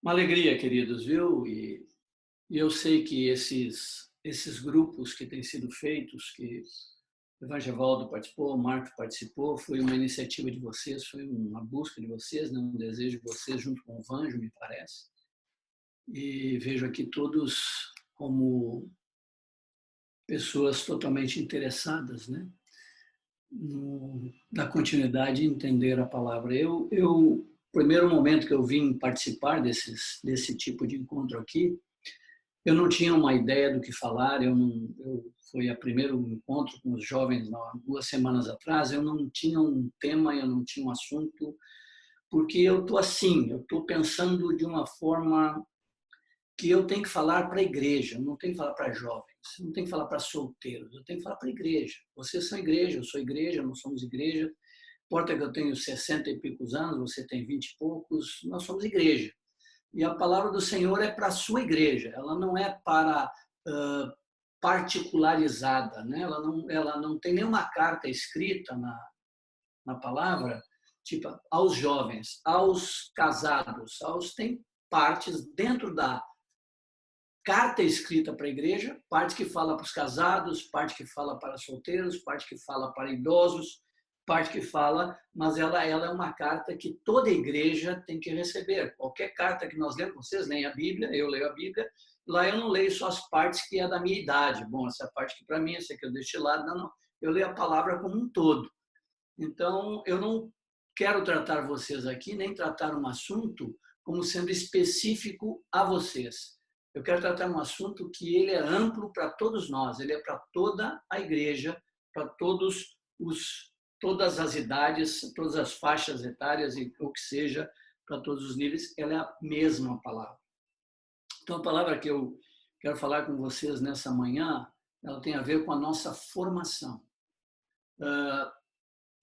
Uma alegria, queridos, viu? E eu sei que esses grupos que têm sido feitos, que o Evangevaldo participou, o Marco participou, foi uma iniciativa de vocês, foi uma busca de vocês, né? Um desejo de vocês, junto com o Vanjo, me parece. E vejo aqui todos como pessoas totalmente interessadas, né? Na continuidade, entender a palavra. Primeiro momento que eu vim participar desse tipo de encontro aqui, eu não tinha uma ideia do que falar. Foi o primeiro encontro com os jovens 2 semanas atrás. Eu não tinha um tema, eu não tinha um assunto, porque eu estou assim, eu estou pensando de uma forma que eu tenho que falar para a igreja, não tenho que falar para jovens, não tenho que falar para solteiros, eu tenho que falar para a igreja. Vocês são igreja, eu sou igreja, nós somos igreja. Importa que eu tenho 60 e poucos anos, você tem 20 e poucos, nós somos igreja. E a palavra do Senhor é para a sua igreja, ela não é para particularizada, né? Ela não tem nenhuma carta escrita na palavra, tipo, aos jovens, aos casados, tem partes dentro da carta escrita para a igreja, parte que fala para os casados, parte que fala para solteiros, parte que fala para idosos, parte que fala, mas ela é uma carta que toda igreja tem que receber. Qualquer carta que nós lemos, vocês leem a Bíblia, eu leio a Bíblia, lá eu não leio só as partes que é da minha idade. Bom, essa parte que para mim, essa que eu deixo de lado, não. Eu leio a palavra como um todo. Então, eu não quero tratar vocês aqui, nem tratar um assunto como sendo específico a vocês. Eu quero tratar um assunto que ele é amplo para todos nós, ele é para toda a igreja, para todas as idades, todas as faixas etárias e o que seja, para todos os níveis, ela é a mesma palavra. Então, a palavra que eu quero falar com vocês nessa manhã, ela tem a ver com a nossa formação.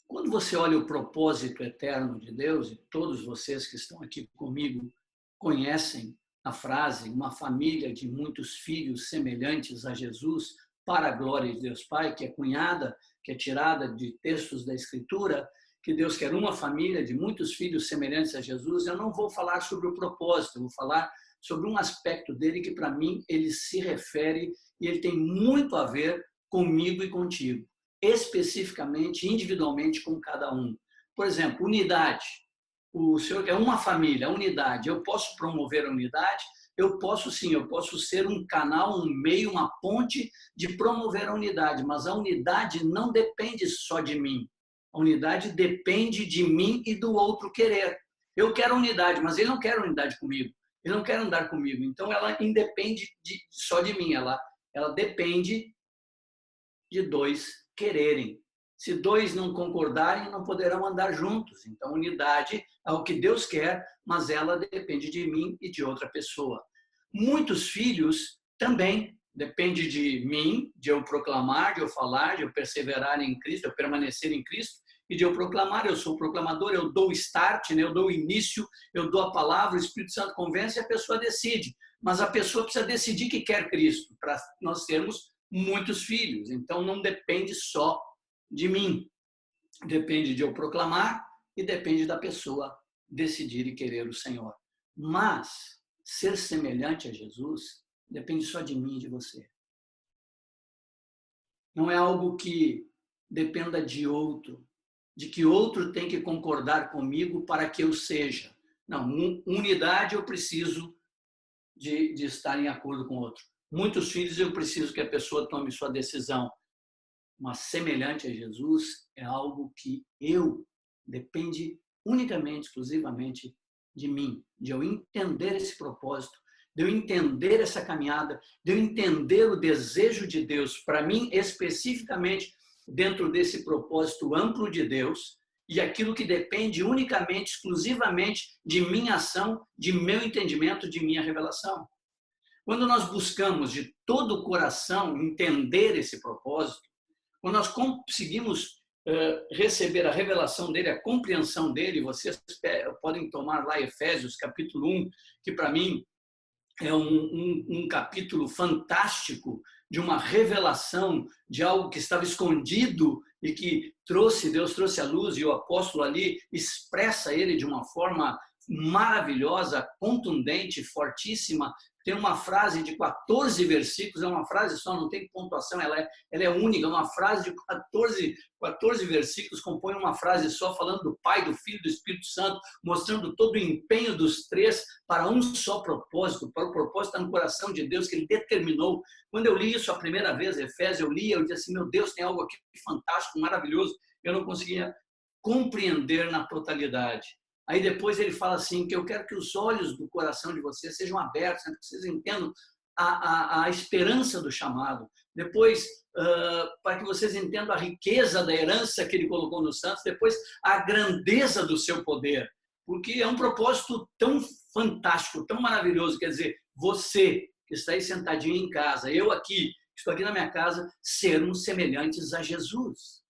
Quando você olha o propósito eterno de Deus, e todos vocês que estão aqui comigo conhecem a frase, uma família de muitos filhos semelhantes a Jesus, para a glória de Deus Pai, que é cunhada, que é tirada de textos da Escritura, que Deus quer uma família de muitos filhos semelhantes a Jesus. Eu não vou falar sobre o propósito, eu vou falar sobre um aspecto dele que, para mim, ele se refere e ele tem muito a ver comigo e contigo, especificamente, individualmente com cada um. Por exemplo, unidade. O Senhor é uma família, unidade. Eu posso promover a unidade? Eu posso sim, eu posso ser um canal, um meio, uma ponte de promover a unidade, mas a unidade não depende só de mim. A unidade depende de mim e do outro querer. Eu quero unidade, mas ele não quer unidade comigo. Ele não quer andar comigo. Então, ela independe só de mim. Ela depende de dois quererem. Se dois não concordarem, não poderão andar juntos. Então, unidade é o que Deus quer, mas ela depende de mim e de outra pessoa. Muitos filhos também depende de mim, de eu proclamar, de eu falar, de eu perseverar em Cristo, de eu permanecer em Cristo e de eu proclamar. Eu sou o proclamador, eu dou o start, né? Eu dou o início, eu dou a palavra, o Espírito Santo convence e a pessoa decide. Mas a pessoa precisa decidir que quer Cristo, para nós termos muitos filhos. Então, não depende só de mim. Depende de eu proclamar e depende da pessoa decidir e querer o Senhor. Mas ser semelhante a Jesus depende só de mim e de você. Não é algo que dependa de outro, de que outro tem que concordar comigo para que eu seja. Não, unidade eu preciso de estar em acordo com o outro. Muitos filhos eu preciso que a pessoa tome sua decisão. Mas semelhante a Jesus é algo que depende unicamente, exclusivamente de mim, de eu entender esse propósito, de eu entender essa caminhada, de eu entender o desejo de Deus para mim, especificamente dentro desse propósito amplo de Deus, e aquilo que depende unicamente, exclusivamente de minha ação, de meu entendimento, de minha revelação. Quando nós buscamos de todo o coração entender esse propósito, quando nós conseguimos receber a revelação dele, a compreensão dele, vocês podem tomar lá Efésios capítulo 1, que para mim é um capítulo fantástico de uma revelação de algo que estava escondido e que Deus trouxe à luz, e o apóstolo ali expressa ele de uma forma maravilhosa, contundente, fortíssima. Tem uma frase de 14 versículos, é uma frase só, não tem pontuação, ela é única, uma frase de 14 versículos, compõe uma frase só, falando do Pai, do Filho e do Espírito Santo, mostrando todo o empenho dos três para um só propósito, para o propósito no coração de Deus, que ele determinou. Quando eu li isso a primeira vez, Efésios, eu li, eu disse assim, meu Deus, tem algo aqui fantástico, maravilhoso, eu não conseguia compreender na totalidade. Aí depois ele fala assim, que eu quero que os olhos do coração de vocês sejam abertos, para que vocês entendam a esperança do chamado. Depois, para que vocês entendam a riqueza da herança que ele colocou nos santos. Depois, a grandeza do seu poder. Porque é um propósito tão fantástico, tão maravilhoso. Quer dizer, você que está aí sentadinho em casa, eu aqui, estou aqui na minha casa, sermos semelhantes a Jesus.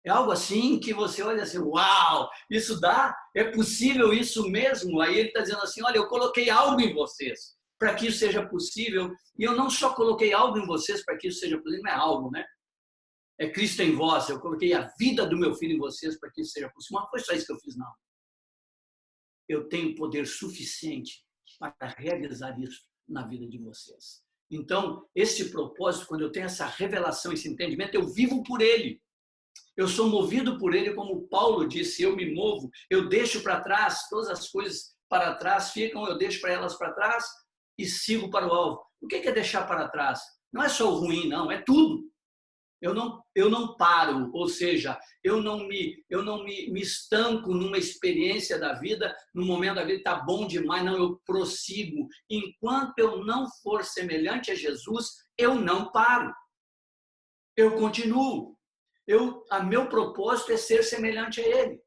É algo assim que você olha assim, uau, isso dá? É possível isso mesmo? Aí ele está dizendo assim, olha, eu coloquei algo em vocês para que isso seja possível. E eu não só coloquei algo em vocês para que isso seja possível, não é algo, né? É Cristo em vós, eu coloquei a vida do meu filho em vocês para que isso seja possível. Mas não foi só isso que eu fiz, não. Eu tenho poder suficiente para realizar isso na vida de vocês. Então, esse propósito, quando eu tenho essa revelação, esse entendimento, eu vivo por ele. Eu sou movido por ele, como Paulo disse, eu me movo, eu deixo para trás, todas as coisas para trás ficam, eu deixo para elas para trás e sigo para o alvo. O que é deixar para trás? Não é só o ruim, não, é tudo. Eu não paro, ou seja, eu não me estanco numa experiência da vida, no momento da vida está bom demais, não, eu prossigo. Enquanto eu não for semelhante a Jesus, eu não paro. Eu continuo. Meu propósito é ser semelhante a ele.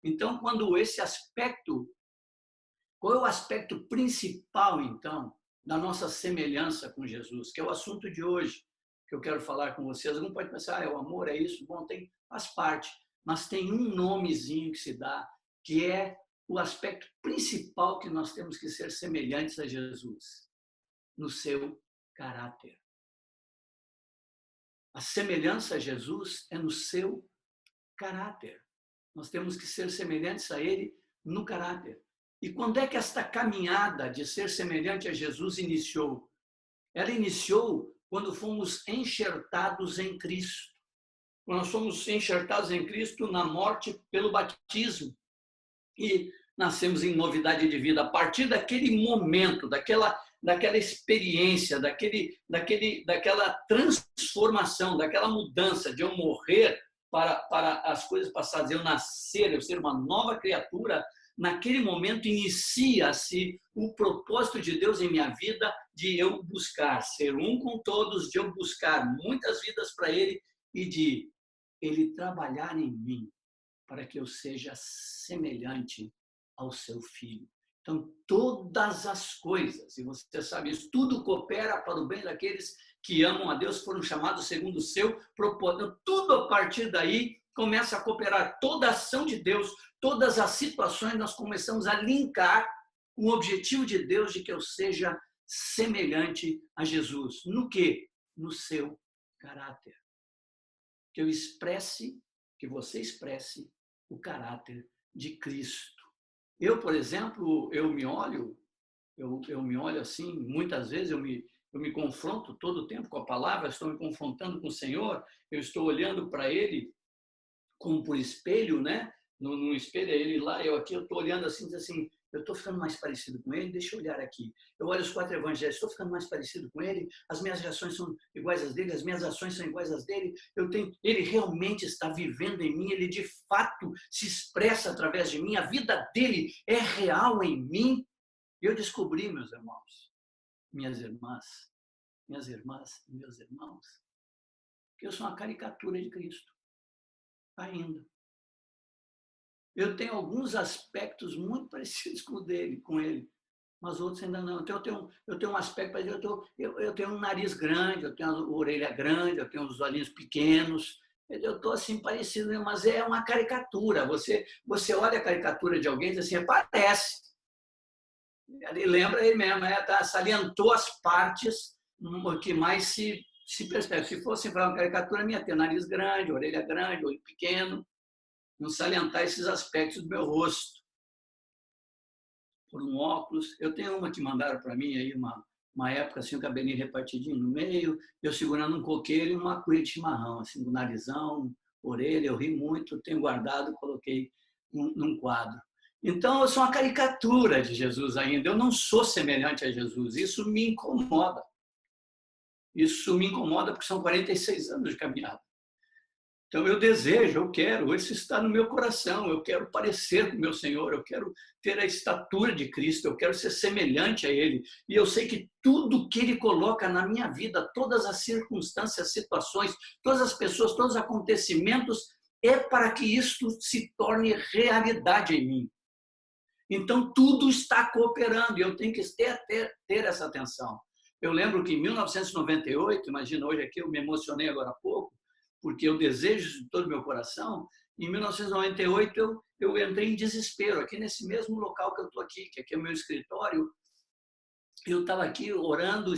Então, quando esse aspecto, qual é o aspecto principal, então, da nossa semelhança com Jesus, que é o assunto de hoje, que eu quero falar com vocês. Algum pode pensar, é o amor, é isso, bom, faz parte, mas tem um nomezinho que se dá, que é o aspecto principal que nós temos que ser semelhantes a Jesus, no seu caráter. A semelhança a Jesus é no seu caráter. Nós temos que ser semelhantes a ele no caráter. E quando é que esta caminhada de ser semelhante a Jesus iniciou? Ela iniciou quando fomos enxertados em Cristo. Quando nós fomos enxertados em Cristo na morte pelo batismo. E nascemos em novidade de vida. A partir daquele momento, daquela experiência, daquela transformação, daquela mudança de eu morrer para as coisas passadas, eu nascer, eu ser uma nova criatura, naquele momento inicia-se o propósito de Deus em minha vida de eu buscar ser um com todos, de eu buscar muitas vidas para Ele e de Ele trabalhar em mim para que eu seja semelhante ao seu Filho. Então, todas as coisas, e você sabe isso, tudo coopera para o bem daqueles que amam a Deus, foram chamados segundo o seu propósito. Tudo a partir daí começa a cooperar. Toda a ação de Deus, todas as situações, nós começamos a linkar com o objetivo de Deus de que eu seja semelhante a Jesus. No quê? No seu caráter. Que eu expresse, que você expresse o caráter de Cristo. Eu, por exemplo, eu me olho assim, muitas vezes eu me confronto todo o tempo com a palavra, estou me confrontando com o Senhor, eu estou olhando para Ele como por espelho, né? No espelho é Ele lá, eu aqui, eu estou olhando assim, diz assim, eu estou ficando mais parecido com Ele, deixa eu olhar aqui. Eu olho os 4 evangelhos, estou ficando mais parecido com Ele, as minhas reações são iguais às dele, as minhas ações são iguais às dele, Ele realmente está vivendo em mim, Ele de fato se expressa através de mim, a vida dele é real em mim. E eu descobri, meus irmãos, minhas irmãs e meus irmãos, que eu sou uma caricatura de Cristo, ainda. Eu tenho alguns aspectos muito parecidos com ele, mas outros ainda não. Então, eu tenho um aspecto, eu tenho um nariz grande, eu tenho a orelha grande, eu tenho os olhinhos pequenos, eu estou assim parecido, mas é uma caricatura. Você olha a caricatura de alguém e diz assim, parece. Ele lembra ele mesmo, salientou as partes que mais se percebe. Se fosse para uma caricatura, minha ter nariz grande, orelha grande, olho pequeno, não salientar esses aspectos do meu rosto. por um óculos. Eu tenho uma que mandaram para mim aí, uma época, assim, o cabelinho repartidinho no meio, eu segurando um coqueiro e uma cuia de chimarrão, assim, o narizão, orelha, eu ri muito, tenho guardado, coloquei num quadro. Então, eu sou uma caricatura de Jesus ainda, eu não sou semelhante a Jesus, isso me incomoda. Isso me incomoda porque são 46 anos de caminhada. Então, eu desejo, eu quero, isso está no meu coração, eu quero parecer com o meu Senhor, eu quero ter a estatura de Cristo, eu quero ser semelhante a Ele. E eu sei que tudo que Ele coloca na minha vida, todas as circunstâncias, situações, todas as pessoas, todos os acontecimentos, é para que isto se torne realidade em mim. Então, tudo está cooperando e eu tenho que ter essa atenção. Eu lembro que em 1998, imagina hoje aqui, eu me emocionei agora há pouco, porque eu desejo de todo o meu coração, em 1998 eu entrei em desespero, aqui nesse mesmo local que eu estou aqui, que aqui é o meu escritório. Eu estava aqui orando,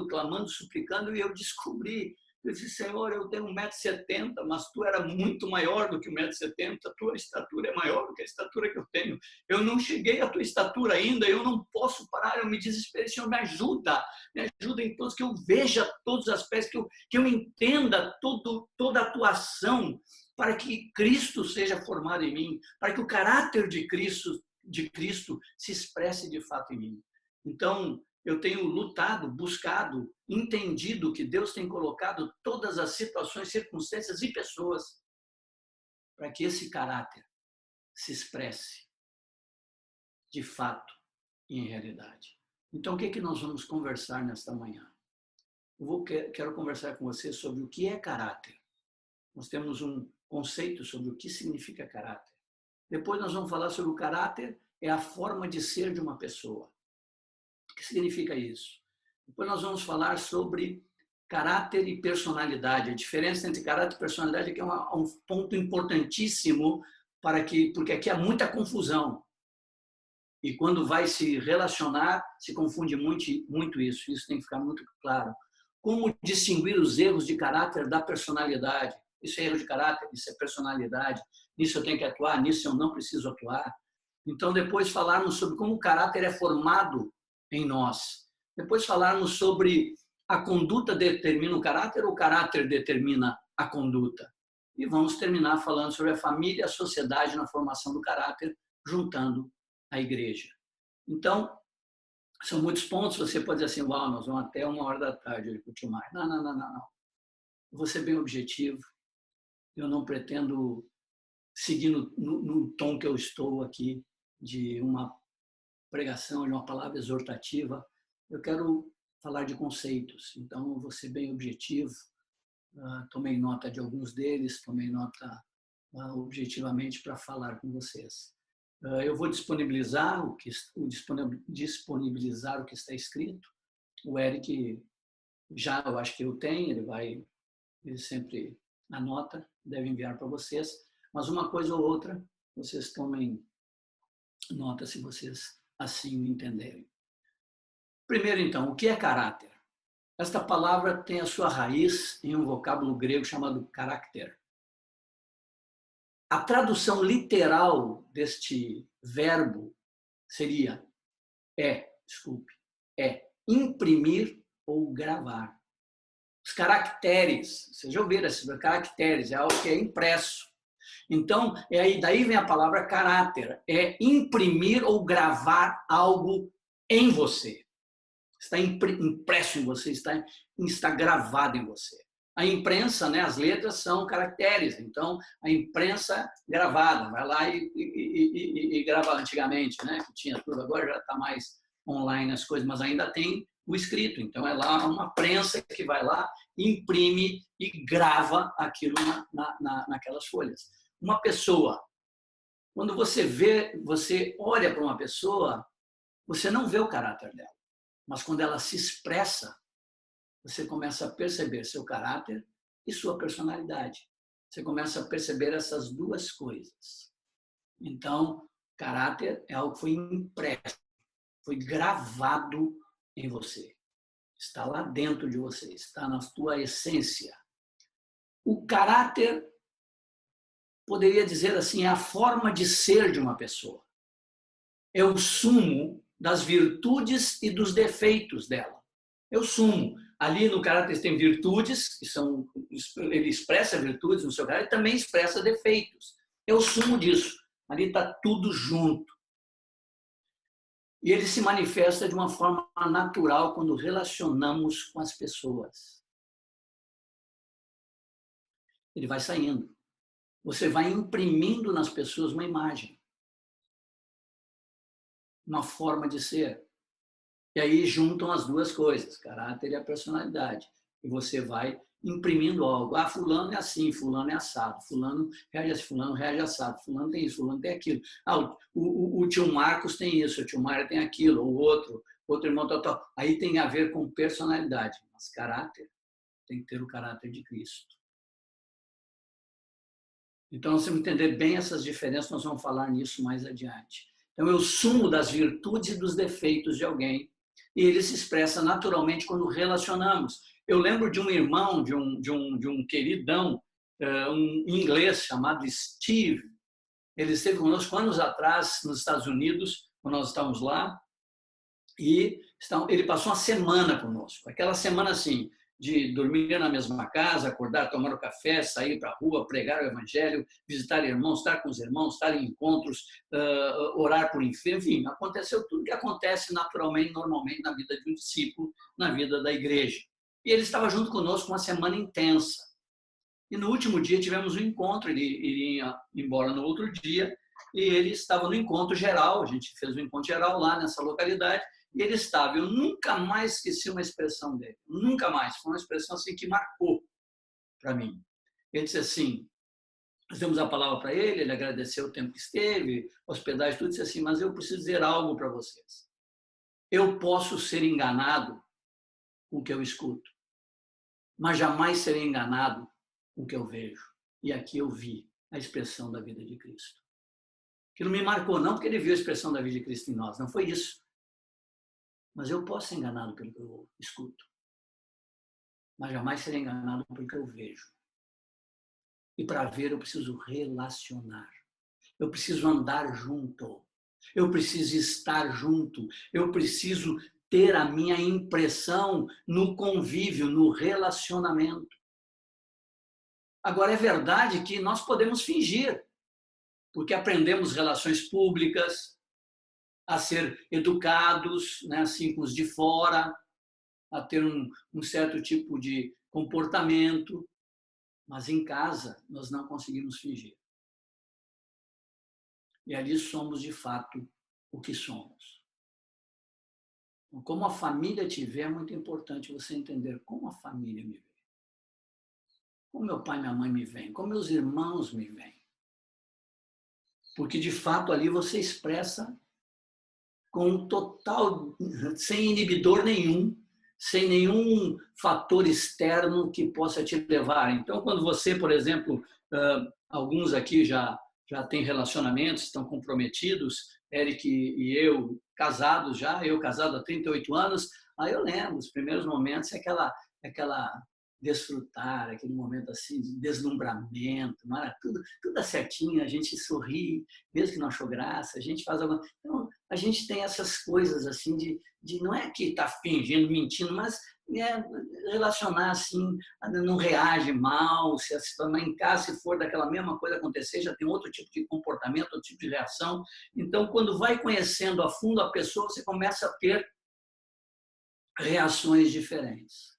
clamando, suplicando, e eu descobri, eu disse, Senhor, eu tenho 1,70 m, mas tu era muito maior do que 1,70 m, a tua estatura é maior do que a estatura que eu tenho. Eu não cheguei à tua estatura ainda, eu não posso parar, eu me desesperei, Senhor, me ajuda em todos, que eu veja todos os aspectos, que eu entenda toda a atuação, para que Cristo seja formado em mim, para que o caráter de Cristo se expresse de fato em mim. Então, eu tenho lutado, buscado, entendido que Deus tem colocado todas as situações, circunstâncias e pessoas para que esse caráter se expresse de fato e em realidade. Então, o que nós vamos conversar nesta manhã? Quero conversar com você sobre o que é caráter. Nós temos um conceito sobre o que significa caráter. Depois nós vamos falar sobre o caráter, é a forma de ser de uma pessoa. O que significa isso? Depois nós vamos falar sobre caráter e personalidade. A diferença entre caráter e personalidade é que é um ponto importantíssimo porque aqui há muita confusão. E quando vai se relacionar, se confunde muito isso. Isso tem que ficar muito claro. Como distinguir os erros de caráter da personalidade? Isso é erro de caráter, isso é personalidade. Nisso eu tenho que atuar, nisso eu não preciso atuar. Então, depois falarmos sobre como o caráter é formado em nós. Depois falarmos sobre a conduta determina o caráter ou o caráter determina a conduta. E vamos terminar falando sobre a família e a sociedade na formação do caráter, juntando a igreja. Então, são muitos pontos. Você pode dizer assim, uau, nós vamos até 1h da tarde discutir mais. Não. Eu vou ser bem objetivo. Eu não pretendo seguir no tom que eu estou aqui, de uma pregação, de uma palavra exortativa. Eu quero falar de conceitos, então eu vou ser bem objetivo. Tomei nota de alguns deles, tomei nota objetivamente para falar com vocês. Eu vou disponibilizar o que está escrito. O Eric eu acho que eu tenho, ele sempre anota, deve enviar para vocês. Mas uma coisa ou outra, vocês tomem nota se vocês assim o entenderem. Primeiro, então, o que é caráter? Esta palavra tem a sua raiz em um vocábulo grego chamado carácter. A tradução literal deste verbo seria imprimir ou gravar. Os caracteres, vocês já ouviram esses caracteres, é algo que é impresso. Então, daí vem a palavra caráter, é imprimir ou gravar algo em você. Está impresso em você, está gravado em você. A imprensa, né, as letras são caracteres, então a imprensa gravada, vai lá e grava antigamente, né, que tinha tudo, agora já está mais online as coisas, mas ainda tem o escrito, então é lá uma prensa que vai lá, imprime e grava aquilo naquelas folhas. Uma pessoa, quando você olha para uma pessoa, você não vê o caráter dela, mas quando ela se expressa, você começa a perceber seu caráter e sua personalidade. Você começa a perceber essas duas coisas. Então, caráter é algo que foi impresso, foi gravado em você. Está lá dentro de você, está na tua essência. O caráter, poderia dizer assim, é a forma de ser de uma pessoa. é o sumo das virtudes e dos defeitos dela. É o sumo. Ali no caráter tem virtudes, que são, ele expressa virtudes no seu caráter, e também expressa defeitos. É o sumo disso. Ali está tudo junto. E ele se manifesta de uma forma natural quando relacionamos com as pessoas. Ele vai saindo. Você vai imprimindo nas pessoas uma imagem, uma forma de ser. E aí juntam as duas coisas, caráter e a personalidade. E você vai imprimindo algo. Ah, fulano é assim, fulano é assado, fulano reage assim, fulano reage assado, fulano tem isso, fulano tem aquilo. Ah, o tio Marcos tem isso, o tio Mário tem aquilo, o outro irmão tal. Aí tem a ver com personalidade, mas caráter tem que ter o caráter de Cristo. Então, nós temos que entender bem essas diferenças, nós vamos falar nisso mais adiante. Então, é o sumo das virtudes e dos defeitos de alguém, e ele se expressa naturalmente quando relacionamos. Eu lembro de um irmão, de um queridão, um inglês chamado Steve. Ele esteve conosco anos atrás nos Estados Unidos, quando nós estávamos lá, e ele passou uma semana conosco. Aquela semana assim, de dormir na mesma casa, acordar, tomar o café, sair para a rua, pregar o evangelho, visitar irmãos, estar com os irmãos, estar em encontros, orar por enfermos, enfim, aconteceu tudo que acontece naturalmente, normalmente na vida de um discípulo, na vida da igreja. E ele estava junto conosco uma semana intensa. E no último dia tivemos um encontro, ele iria embora no outro dia, e ele estava no encontro geral, a gente fez um encontro geral lá nessa localidade, e ele estava, eu nunca mais esqueci uma expressão dele, nunca mais, foi uma expressão assim que marcou para mim. Ele disse assim, nós demos a palavra para ele, ele agradeceu o tempo que esteve, hospedagem, tudo, disse assim, mas eu preciso dizer algo para vocês. Eu posso ser enganado com o que eu escuto, mas jamais serei enganado com o que eu vejo. E aqui eu vi a expressão da vida de Cristo. Que não me marcou, não porque ele viu a expressão da vida de Cristo em nós, não foi isso. Mas eu posso ser enganado pelo que eu escuto. Mas jamais serei enganado pelo que eu vejo. E para ver eu preciso relacionar. Eu preciso andar junto. Eu preciso estar junto. Eu preciso ter a minha impressão no convívio, no relacionamento. Agora, é verdade que nós podemos fingir, porque aprendemos relações públicas, a ser educados, né, assim, com os de fora, a ter um certo tipo de comportamento, mas em casa nós não conseguimos fingir. E ali somos, de fato, o que somos. Então, como a família te vê, é muito importante você entender como a família me vê. Como meu pai e minha mãe me veem, como meus irmãos me veem. Porque, de fato, ali você expressa com total, sem inibidor nenhum, sem nenhum fator externo que possa te levar. Então, quando você, por exemplo, alguns aqui já têm relacionamentos, estão comprometidos, Eric e eu casados já, eu casado há 38 anos, aí eu lembro, os primeiros momentos, aquela desfrutar, aquele momento assim de deslumbramento, tudo certinho, a gente sorri, mesmo que não achou graça, a gente faz alguma... Então, a gente tem essas coisas assim de não é que está fingindo, mentindo, mas relacionar assim, não reage mal, se em casa, se for daquela mesma coisa acontecer, já tem outro tipo de comportamento, outro tipo de reação. Então, quando vai conhecendo a fundo a pessoa, você começa a ter reações diferentes.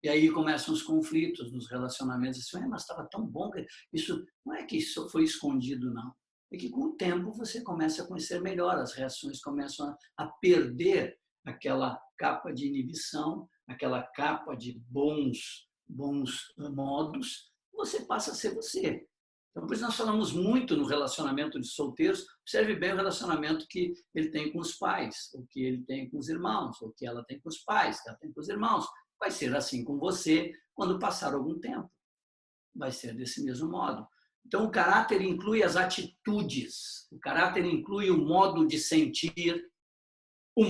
E aí começam os conflitos nos relacionamentos. Assim, mas estava tão bom que isso não é que isso foi escondido, não. É que com o tempo você começa a conhecer melhor, as reações começam a perder aquela capa de inibição, aquela capa de bons modos, você passa a ser você. Então, por isso nós falamos muito no relacionamento de solteiros, observe bem o relacionamento que ele tem com os pais, o que ele tem com os irmãos, o que ela tem com os pais, o que ela tem com os irmãos. Vai ser assim com você quando passar algum tempo. Vai ser desse mesmo modo. Então, o caráter inclui as atitudes, o caráter inclui o modo de sentir, o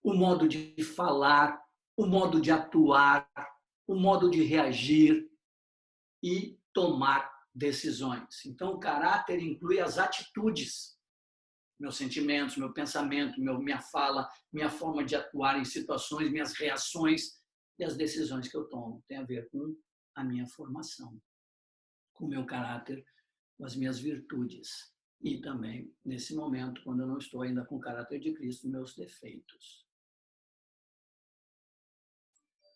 modo de falar, o modo de atuar, o modo de reagir e tomar decisões. Então, o caráter inclui as atitudes. meus sentimentos, meu pensamento, minha fala, minha forma de atuar em situações, minhas reações e as decisões que eu tomo. Tem a ver com a minha formação, com o meu caráter, com as minhas virtudes. E também, nesse momento, quando eu não estou ainda com o caráter de Cristo, meus defeitos.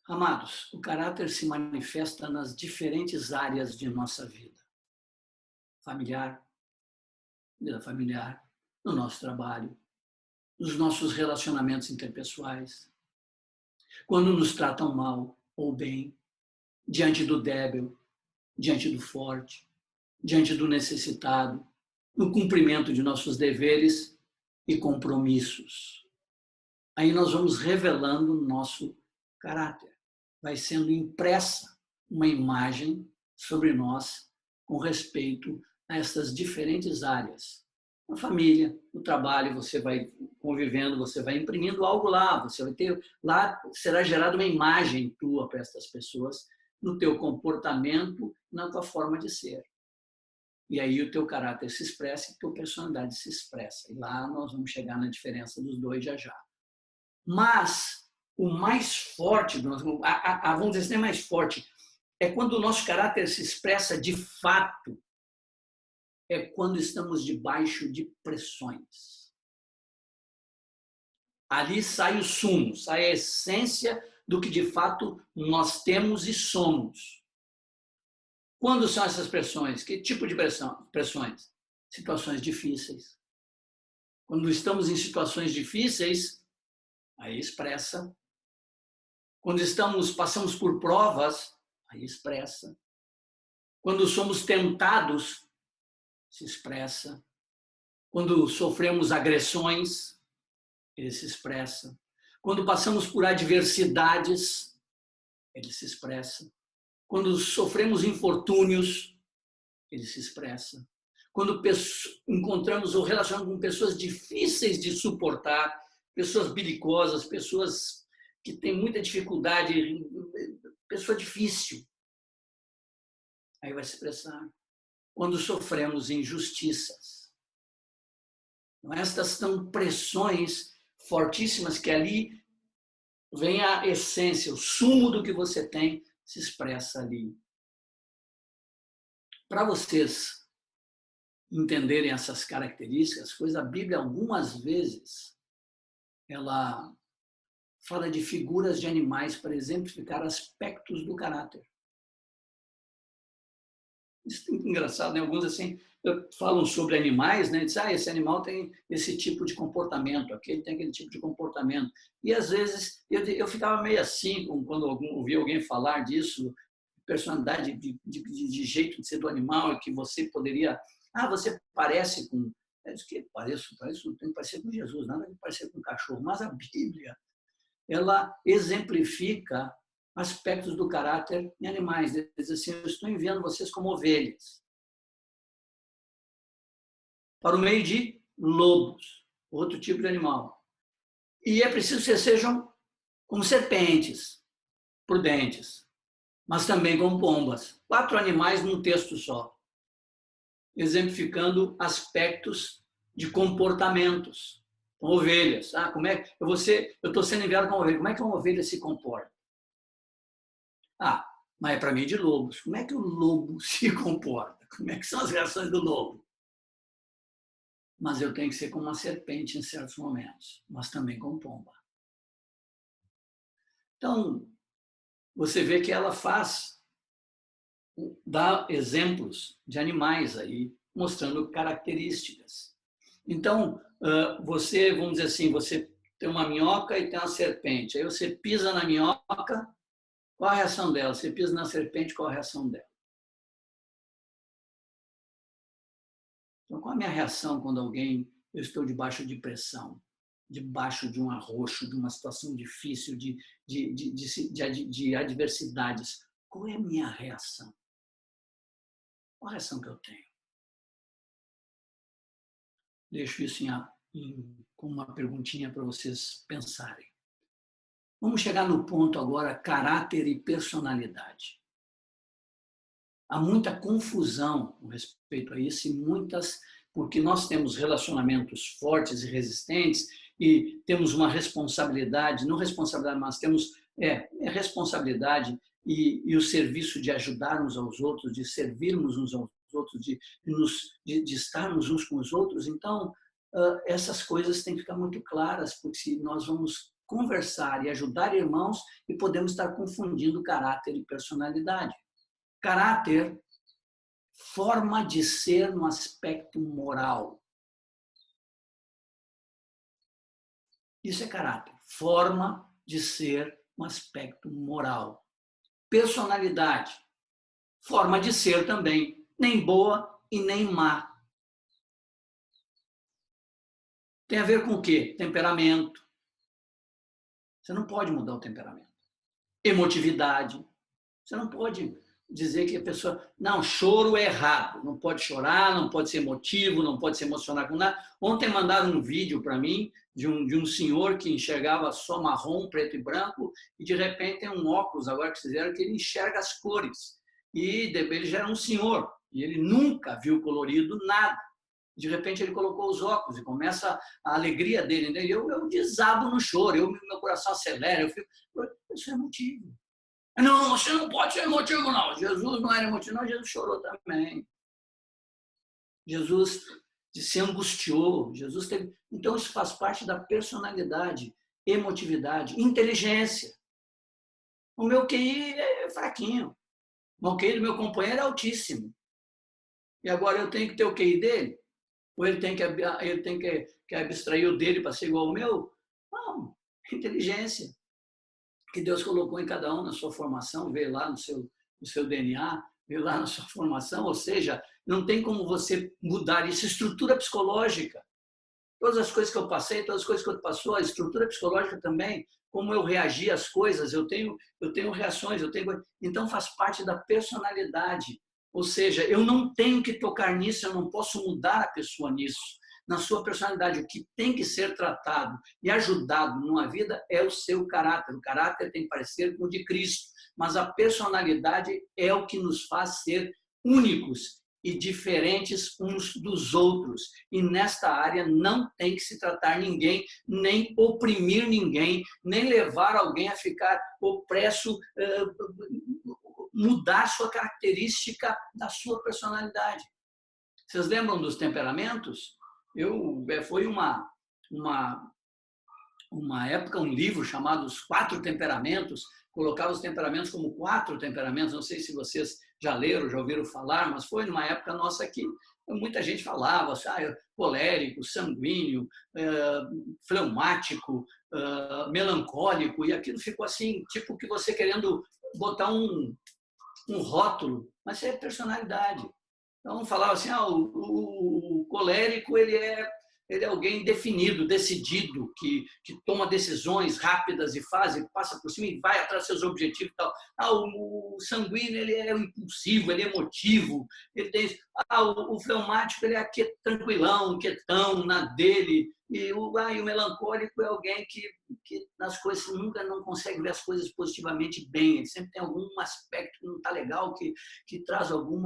Amados, o caráter se manifesta nas diferentes áreas de nossa vida. Vida familiar, no nosso trabalho, nos nossos relacionamentos interpessoais, quando nos tratam mal ou bem, diante do débil, diante do forte, diante do necessitado, no cumprimento de nossos deveres e compromissos. Aí nós vamos revelando o nosso caráter. Vai sendo impressa uma imagem sobre nós com respeito a essas diferentes áreas. Na família, no trabalho, você vai convivendo, você vai imprimindo algo lá, você vai ter lá, será gerada uma imagem tua para essas pessoas, no teu comportamento, na tua forma de ser. E aí o teu caráter se expressa e a tua personalidade se expressa. E lá nós vamos chegar na diferença dos dois já já. Mas o mais forte, vamos dizer assim, mais forte, é quando o nosso caráter se expressa de fato, é quando estamos debaixo de pressões. Ali sai o sumo, sai a essência do que de fato nós temos e somos. Quando são essas pressões? Que tipo de pressões? Situações difíceis. Quando estamos em situações difíceis, aí expressa. Quando passamos por provas, aí expressa. Quando somos tentados, se expressa. Quando sofremos agressões, ele se expressa. Quando passamos por adversidades, ele se expressa. Quando sofremos infortúnios, ele se expressa. Quando encontramos ou relacionamos com pessoas difíceis de suportar, pessoas belicosas, pessoas que têm muita dificuldade, pessoa difícil, aí vai se expressar. Quando sofremos injustiças. Estas são pressões fortíssimas que ali vem a essência, o sumo do que você tem se expressa ali. Para vocês entenderem essas características, a Bíblia algumas vezes ela fala de figuras de animais para exemplificar aspectos do caráter. Isso é engraçado, né? Alguns assim falam sobre animais, né? Dizem, esse animal tem esse tipo de comportamento, aquele tem aquele tipo de comportamento. E às vezes eu ficava meio assim quando ouvia alguém falar disso, personalidade, de jeito de ser do animal, e que você poderia... você parece com... que pareço, tem que parecer com Jesus, nada de parecer com um cachorro. Mas a Bíblia, ela exemplifica aspectos do caráter em animais. Diz assim, eu estou enviando vocês como ovelhas para o meio de lobos, outro tipo de animal. E é preciso que vocês sejam como serpentes, prudentes, mas também como pombas. 4 animais num texto só, exemplificando aspectos de comportamentos. Então, ovelhas. Como é que eu estou sendo enviado como ovelha? Como é que uma ovelha se comporta? Mas é para mim de lobos. Como é que o lobo se comporta? Como é que são as reações do lobo? Mas eu tenho que ser como uma serpente em certos momentos, mas também como pomba. Então, você vê que ela dá exemplos de animais aí, mostrando características. Então, você, vamos dizer assim, você tem uma minhoca e tem uma serpente. Aí você pisa na minhoca, qual a reação dela? Você pisa na serpente, qual a reação dela? Então, qual a minha reação quando eu estou debaixo de pressão, debaixo de um arroxo, de uma situação difícil, de adversidades? Qual é a minha reação? Qual a reação que eu tenho? Deixo isso com uma perguntinha para vocês pensarem. Vamos chegar no ponto agora, caráter e personalidade. Há muita confusão com respeito a isso e muitas porque nós temos relacionamentos fortes e resistentes e temos uma responsabilidade, não responsabilidade, mas temos responsabilidade e o serviço de ajudar uns aos outros, de servirmos uns aos outros, de estarmos uns com os outros. Então, essas coisas têm que ficar muito claras, porque se nós vamos conversar e ajudar irmãos e podemos estar confundindo caráter e personalidade. Caráter, forma de ser no aspecto moral. Isso é caráter, forma de ser no aspecto moral. Personalidade, forma de ser também, nem boa e nem má. Tem a ver com o quê? Temperamento. Você não pode mudar o temperamento. Emotividade. Você não pode dizer que a pessoa... Não, choro é errado. Não pode chorar, não pode ser emotivo, não pode se emocionar com nada. Ontem mandaram um vídeo para mim de um senhor que enxergava só marrom, preto e branco, e de repente tem um óculos agora que fizeram que ele enxerga as cores. E ele já era um senhor, e ele nunca viu colorido nada. De repente ele colocou os óculos e começa a alegria dele. Né? Eu desabo no choro, meu coração acelera, eu fico... Isso é emotivo. Não, você não pode ser emotivo, não. Jesus não era emotivo, não. Jesus chorou também. Jesus se angustiou. Jesus teve... Então, isso faz parte da personalidade, emotividade, inteligência. O meu QI é fraquinho. O QI do meu companheiro é altíssimo. E agora eu tenho que ter o QI dele? Ou ele tem que abstrair o dele para ser igual ao meu? Não. Inteligência que Deus colocou em cada um na sua formação, veio lá no seu DNA, veio lá na sua formação, ou seja, não tem como você mudar isso, estrutura psicológica. Todas as coisas que eu passei, todas as coisas que eu passou, a estrutura psicológica também, como eu reagi às coisas, eu tenho reações, então faz parte da personalidade. Ou seja, eu não tenho que tocar nisso, eu não posso mudar a pessoa nisso. Na sua personalidade, o que tem que ser tratado e ajudado numa vida é o seu caráter. O caráter tem que parecer com o de Cristo, mas a personalidade é o que nos faz ser únicos e diferentes uns dos outros. E nesta área não tem que se tratar ninguém, nem oprimir ninguém, nem levar alguém a ficar opresso, mudar sua característica da sua personalidade. Vocês lembram dos temperamentos? Foi uma época, um livro chamado Os 4 Temperamentos, colocava os temperamentos como 4 temperamentos, não sei se vocês já leram, já ouviram falar, mas foi numa época nossa que muita gente falava, colérico, sanguíneo, fleumático, melancólico, e aquilo ficou assim, tipo que você querendo botar um rótulo, mas é personalidade. Então, falava assim, o colérico ele é alguém definido, decidido, que toma decisões rápidas e passa por cima e vai atrás dos seus objetivos e tal. O sanguíneo ele é impulsivo, ele é emotivo, ele tem... o fleumático ele é tranquilão, quietão, na dele. E o melancólico é alguém que nas coisas nunca não consegue ver as coisas positivamente bem. Ele sempre tem algum aspecto que não está legal, que traz algum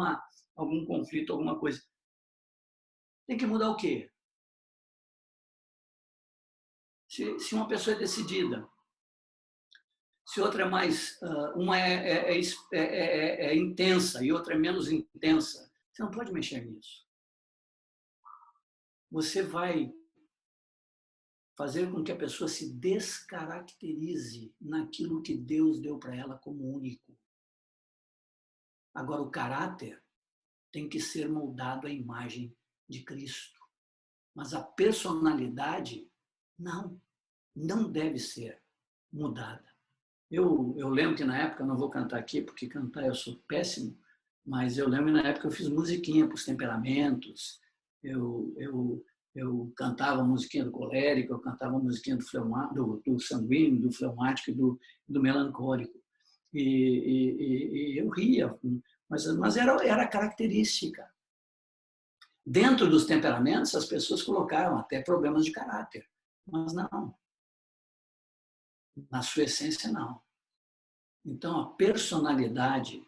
conflito, alguma coisa. Tem que mudar o quê? Se uma pessoa é decidida, se outra é mais... uma é intensa e outra é menos intensa, você não pode mexer nisso. Você vai fazer com que a pessoa se descaracterize naquilo que Deus deu para ela como único. Agora, o caráter tem que ser moldado à imagem de Cristo. Mas a personalidade, não deve ser mudada. Eu lembro que na época, não vou cantar aqui, porque cantar eu sou péssimo, mas eu lembro que na época eu fiz musiquinha para os temperamentos, eu cantava musiquinha do colérico, eu cantava musiquinha do sanguíneo, do fleumático e do melancólico. E eu ria, mas era característica. Dentro dos temperamentos, as pessoas colocaram até problemas de caráter, mas não. Na sua essência, não. Então, a personalidade,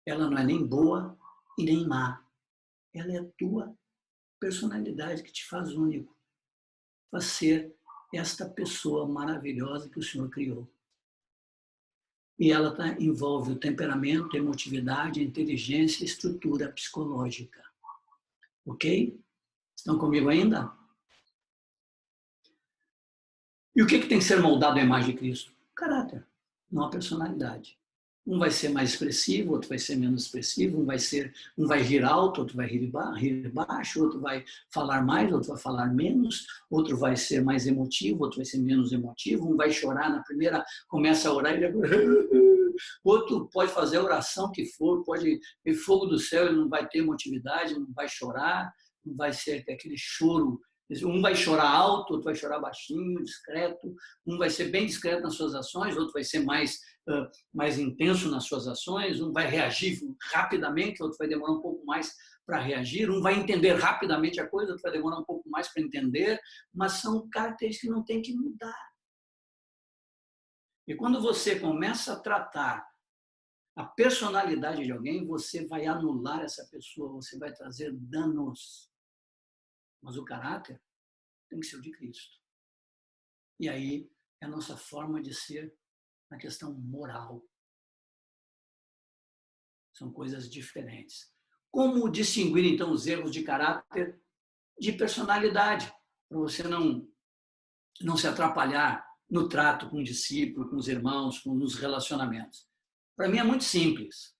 ela não é nem boa e nem má. Ela é a tua personalidade que te faz único, faz ser esta pessoa maravilhosa que o Senhor criou. E ela envolve o temperamento, a emotividade, a inteligência e a estrutura psicológica. Ok? Estão comigo ainda? E o que tem que ser moldado à imagem de Cristo? O caráter, não a personalidade. Um vai ser mais expressivo, outro vai ser menos expressivo, um vai rir alto, outro vai rir baixo, outro vai falar mais, outro vai falar menos, outro vai ser mais emotivo, outro vai ser menos emotivo, um vai chorar na primeira, começa a orar, outro pode fazer a oração que for, pode ver fogo do céu, ele não vai ter emotividade, não vai chorar, não vai ser aquele choro. Um vai chorar alto, outro vai chorar baixinho, discreto. Um vai ser bem discreto nas suas ações, outro vai ser mais intenso nas suas ações. Um vai reagir rapidamente, outro vai demorar um pouco mais para reagir. Um vai entender rapidamente a coisa, outro vai demorar um pouco mais para entender. Mas são características que não tem que mudar. E quando você começa a tratar a personalidade de alguém, você vai anular essa pessoa, você vai trazer danos. Mas o caráter tem que ser o de Cristo. E aí é a nossa forma de ser na questão moral. São coisas diferentes. Como distinguir, então, os erros de caráter de personalidade? Para você não se atrapalhar no trato com o discípulo, com os irmãos, com os relacionamentos. Para mim é muito simples.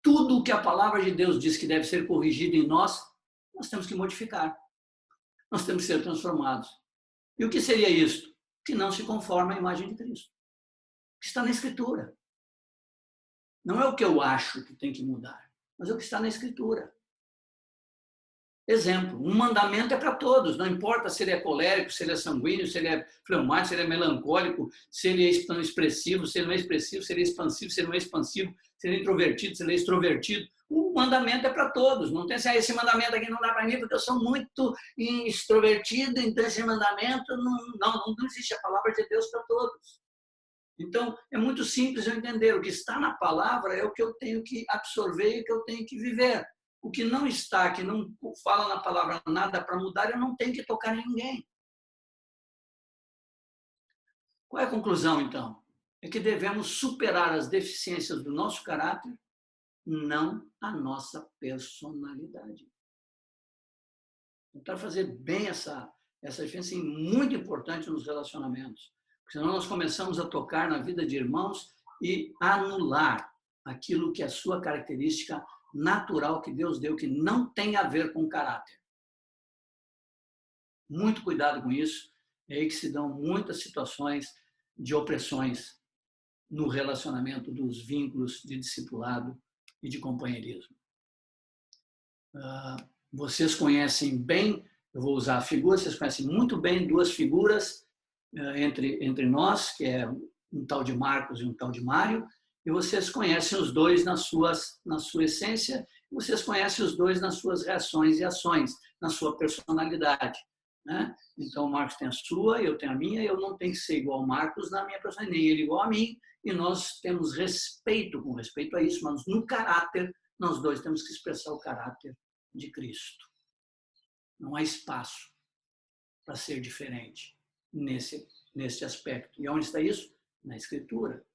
Tudo o que a palavra de Deus diz que deve ser corrigido em nós temos que modificar. Nós temos que ser transformados. E o que seria isto? Que não se conforma à imagem de Cristo. O que está na Escritura. Não é o que eu acho que tem que mudar, mas é o que está na Escritura. Exemplo, um mandamento é para todos, não importa se ele é colérico, se ele é sanguíneo, se ele é fleumático, se ele é melancólico, se ele é expressivo, se ele não é expressivo, se ele é expansivo, se ele não é expansivo, se ele é introvertido, se ele é extrovertido. O mandamento é para todos. Não tem assim, esse mandamento aqui não dá para mim porque eu sou muito extrovertido, então esse mandamento não existe. A palavra de Deus para todos. Então, é muito simples eu entender. O que está na palavra é o que eu tenho que absorver e o que eu tenho que viver. O que não está, que não fala na palavra nada para mudar, eu não tenho que tocar em ninguém. Qual é a conclusão, então? É que devemos superar as deficiências do nosso caráter, não a nossa personalidade. Tentar fazer bem essa diferença é muito importante nos relacionamentos. Porque senão nós começamos a tocar na vida de irmãos e anular aquilo que é a sua característica natural que Deus deu, que não tem a ver com caráter. Muito cuidado com isso. É aí que se dão muitas situações de opressões no relacionamento dos vínculos de discipulado e de companheirismo. Vocês conhecem bem, eu vou usar a figura, vocês conhecem muito bem duas figuras entre nós, que é um tal de Marcos e um tal de Mário, e vocês conhecem os dois na sua essência, vocês conhecem os dois nas suas reações e ações, na sua personalidade. Né? Então, o Marcos tem a sua, eu tenho a minha, eu não tenho que ser igual ao Marcos na minha personalidade, nem ele igual a mim, e nós temos respeito com respeito a isso, mas no caráter, nós dois temos que expressar o caráter de Cristo. Não há espaço para ser diferente nesse aspecto. E onde está isso? Na Escritura.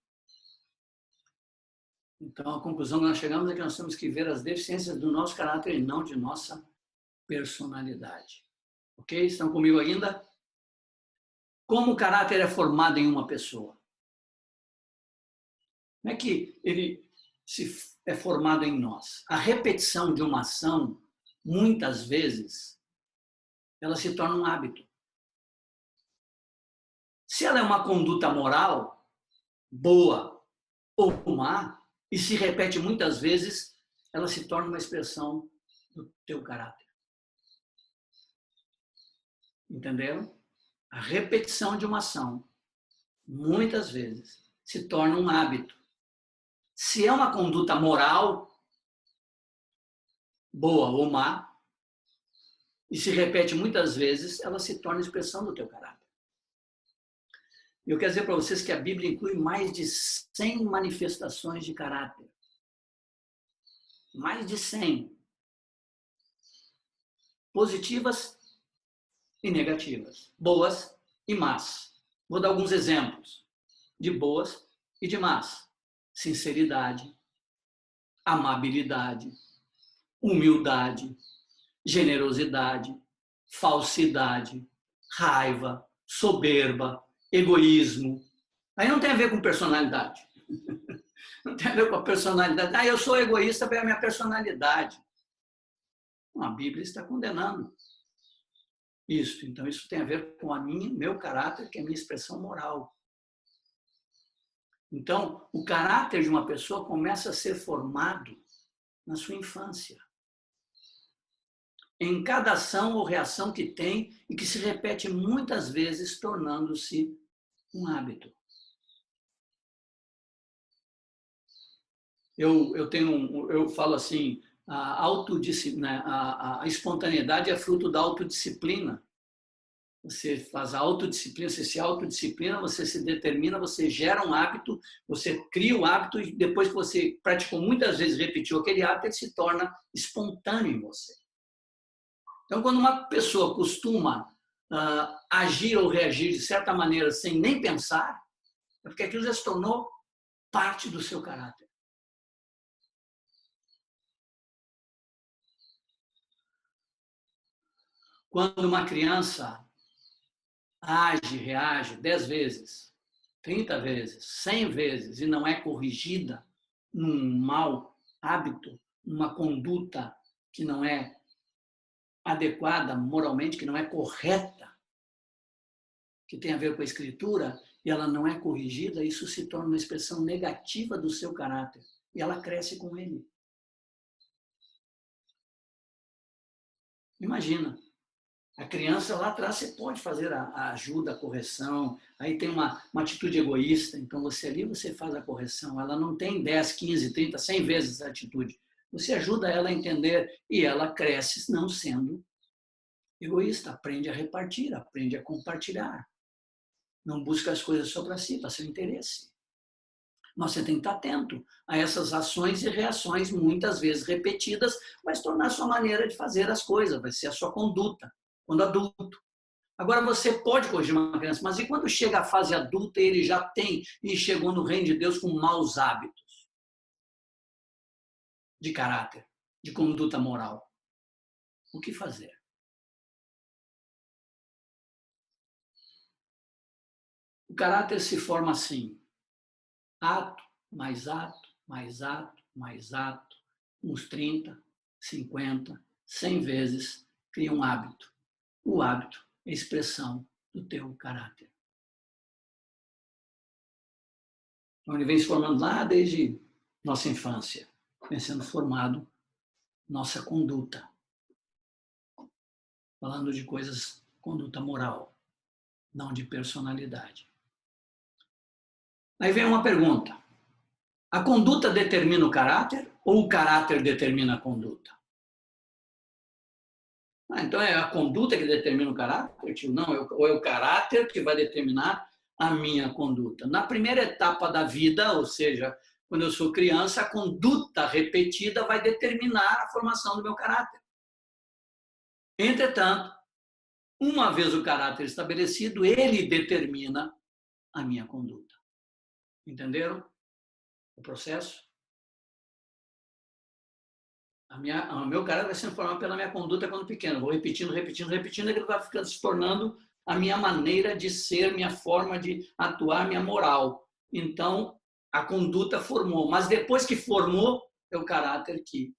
Então, a conclusão que nós chegamos é que nós temos que ver as deficiências do nosso caráter e não de nossa personalidade. Ok? Estão comigo ainda? Como o caráter é formado em uma pessoa? Como é que ele é formado em nós? A repetição de uma ação, muitas vezes, ela se torna um hábito. Se ela é uma conduta moral, boa ou má, e se repete muitas vezes, ela se torna uma expressão do teu caráter. Entenderam? A repetição de uma ação, muitas vezes, se torna um hábito. Se é uma conduta moral, boa ou má, e se repete muitas vezes, ela se torna expressão do teu caráter. Eu quero dizer para vocês que a Bíblia inclui mais de 100 manifestações de caráter. Mais de 100. positivas e negativas, boas e más. Vou dar alguns exemplos de boas e de más. Sinceridade, amabilidade, humildade, generosidade, falsidade, raiva, soberba, egoísmo. Aí não tem a ver com personalidade. Não tem a ver com a personalidade. Ah, eu sou egoísta pela minha personalidade. Não, a Bíblia está condenando isso. Então, isso tem a ver com meu caráter, que é a minha expressão moral. Então, o caráter de uma pessoa começa a ser formado na sua infância. Em cada ação ou reação que tem e que se repete muitas vezes, tornando-se um hábito. Eu falo assim, a espontaneidade é fruto da autodisciplina. Você faz a autodisciplina, você se autodisciplina, você se determina, você gera um hábito, você cria o hábito e depois que você praticou muitas vezes, repetiu aquele hábito, ele se torna espontâneo em você. Então, quando uma pessoa costuma agir ou reagir de certa maneira sem nem pensar, é porque aquilo já se tornou parte do seu caráter. Quando uma criança age, reage 10 vezes, 30 vezes, 100 vezes e não é corrigida num mau hábito, numa conduta que não é adequada moralmente, que não é correta, que tem a ver com a escritura, e ela não é corrigida, isso se torna uma expressão negativa do seu caráter. E ela cresce com ele. Imagina, a criança lá atrás você pode fazer a ajuda, a correção, aí tem uma atitude egoísta, então você faz a correção, ela não tem 10, 15, 30, 100 vezes a atitude. Você ajuda ela a entender e ela cresce não sendo egoísta, aprende a repartir, aprende a compartilhar. Não busca as coisas só para si, para seu interesse. Mas você tem que estar atento a essas ações e reações, muitas vezes repetidas, vai se tornar a sua maneira de fazer as coisas, vai ser a sua conduta, quando adulto. Agora, você pode corrigir uma criança, mas e quando chega a fase adulta e ele já tem e chegou no reino de Deus com maus hábitos de caráter, de conduta moral? O que fazer? O caráter se forma assim: ato, mais ato, mais ato, mais ato, uns 30, 50, 100 vezes, cria um hábito. O hábito é a expressão do teu caráter. Então, ele vem se formando lá desde nossa infância, vem sendo formado nossa conduta. Falando de coisas, conduta moral, não de personalidade. Aí vem uma pergunta: a conduta determina o caráter ou o caráter determina a conduta? Então é a conduta que determina o caráter? Tio? Não, ou é o caráter que vai determinar a minha conduta. Na primeira etapa da vida, ou seja, quando eu sou criança, a conduta repetida vai determinar a formação do meu caráter. Entretanto, uma vez o caráter estabelecido, ele determina a minha conduta. Entenderam o processo? O meu caráter vai sendo formado pela minha conduta quando pequeno. Vou repetindo, repetindo, repetindo, e ele vai ficando, se tornando a minha maneira de ser, minha forma de atuar, minha moral. Então, a conduta formou. Mas depois que formou, é o caráter que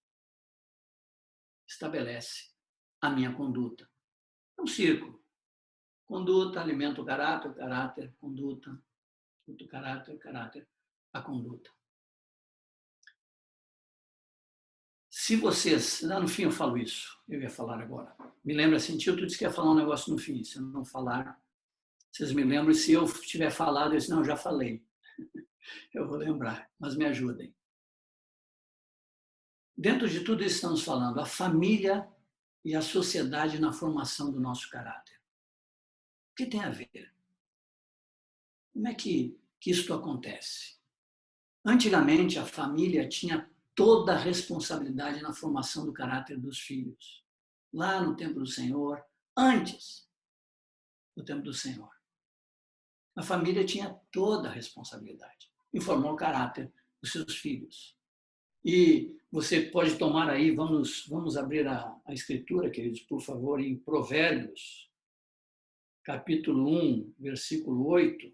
estabelece a minha conduta. É um círculo. Conduta alimenta o caráter, conduta, o caráter, a conduta. Se vocês, lá no fim eu falo isso, eu ia falar agora. Me lembra assim, tio, tu disse que ia falar um negócio no fim, se eu não falar, vocês me lembram, e se eu tiver falado, eu disse, não, eu já falei. Eu vou lembrar, mas me ajudem. Dentro de tudo isso estamos falando, a família e a sociedade na formação do nosso caráter. O que tem a ver? Como é que isso acontece? Antigamente, a família tinha toda a responsabilidade na formação do caráter dos filhos. lá no templo do Senhor, antes do templo do Senhor. A família tinha toda a responsabilidade em formar o caráter dos seus filhos. E você pode tomar aí, vamos abrir a escritura, queridos, por favor, em Provérbios, capítulo 1, versículo 8.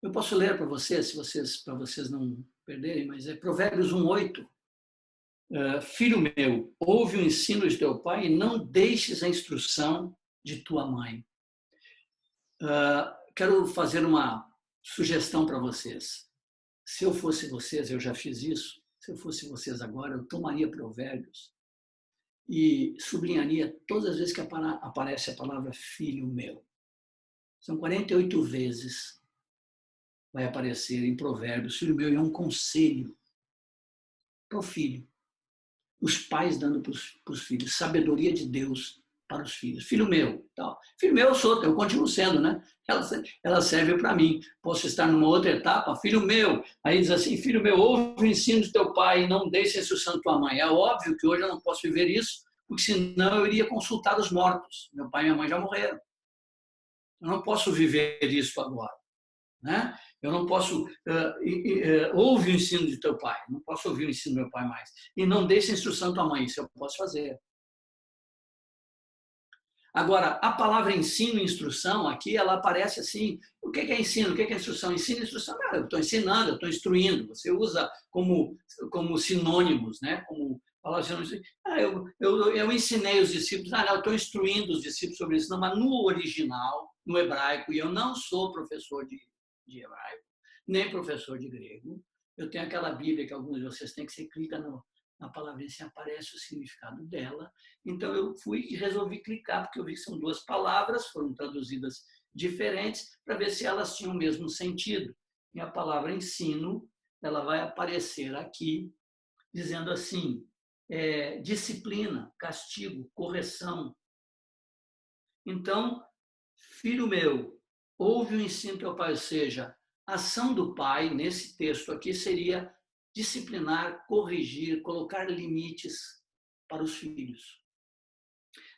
Eu posso ler para vocês, para vocês não perderem, mas é Provérbios 1, 8. Filho meu, ouve o ensino de teu pai e não deixes a instrução de tua mãe. Quero fazer uma sugestão para vocês. Se eu fosse vocês, eu já fiz isso, se eu fosse vocês agora, eu tomaria Provérbios e sublinharia todas as vezes que aparece a palavra filho meu. São 48 vezes vai aparecer em Provérbios, filho meu, é um conselho para o filho. Os pais dando para os filhos, sabedoria de Deus para os filhos. Filho meu, tal. Filho meu eu continuo sendo, né? Ela serve para mim. Posso estar numa outra etapa, filho meu. Aí diz assim, filho meu, ouve o ensino de teu pai e não deixe a instrução de tua mãe. É óbvio que hoje eu não posso viver isso, porque senão eu iria consultar os mortos. Meu pai e minha mãe já morreram. Eu não posso viver isso agora. Né? Eu não posso ouvir o ensino de teu pai, não posso ouvir o ensino do meu pai mais. E não deixe a instrução da tua mãe, isso eu posso fazer. Agora, a palavra ensino e instrução aqui, ela aparece assim, o que é ensino, o que é instrução? Ensino e instrução, eu estou ensinando, eu estou instruindo, você usa como sinônimos, né? Como palavras sinônimos. Eu ensinei os discípulos, não, eu estou instruindo os discípulos sobre isso, não, mas no original, no hebraico, e eu não sou professor de hebraico, nem professor de grego. Eu tenho aquela Bíblia que alguns de vocês têm que você clica na palavrinha assim, aparece o significado dela. Então eu fui e resolvi clicar, porque eu vi que são duas palavras, foram traduzidas diferentes, para ver se elas tinham o mesmo sentido. E a palavra ensino, ela vai aparecer aqui, dizendo assim, disciplina, castigo, correção. Então, filho meu, ouve o ensino do teu pai, ou seja, a ação do pai, nesse texto aqui, seria disciplinar, corrigir, colocar limites para os filhos.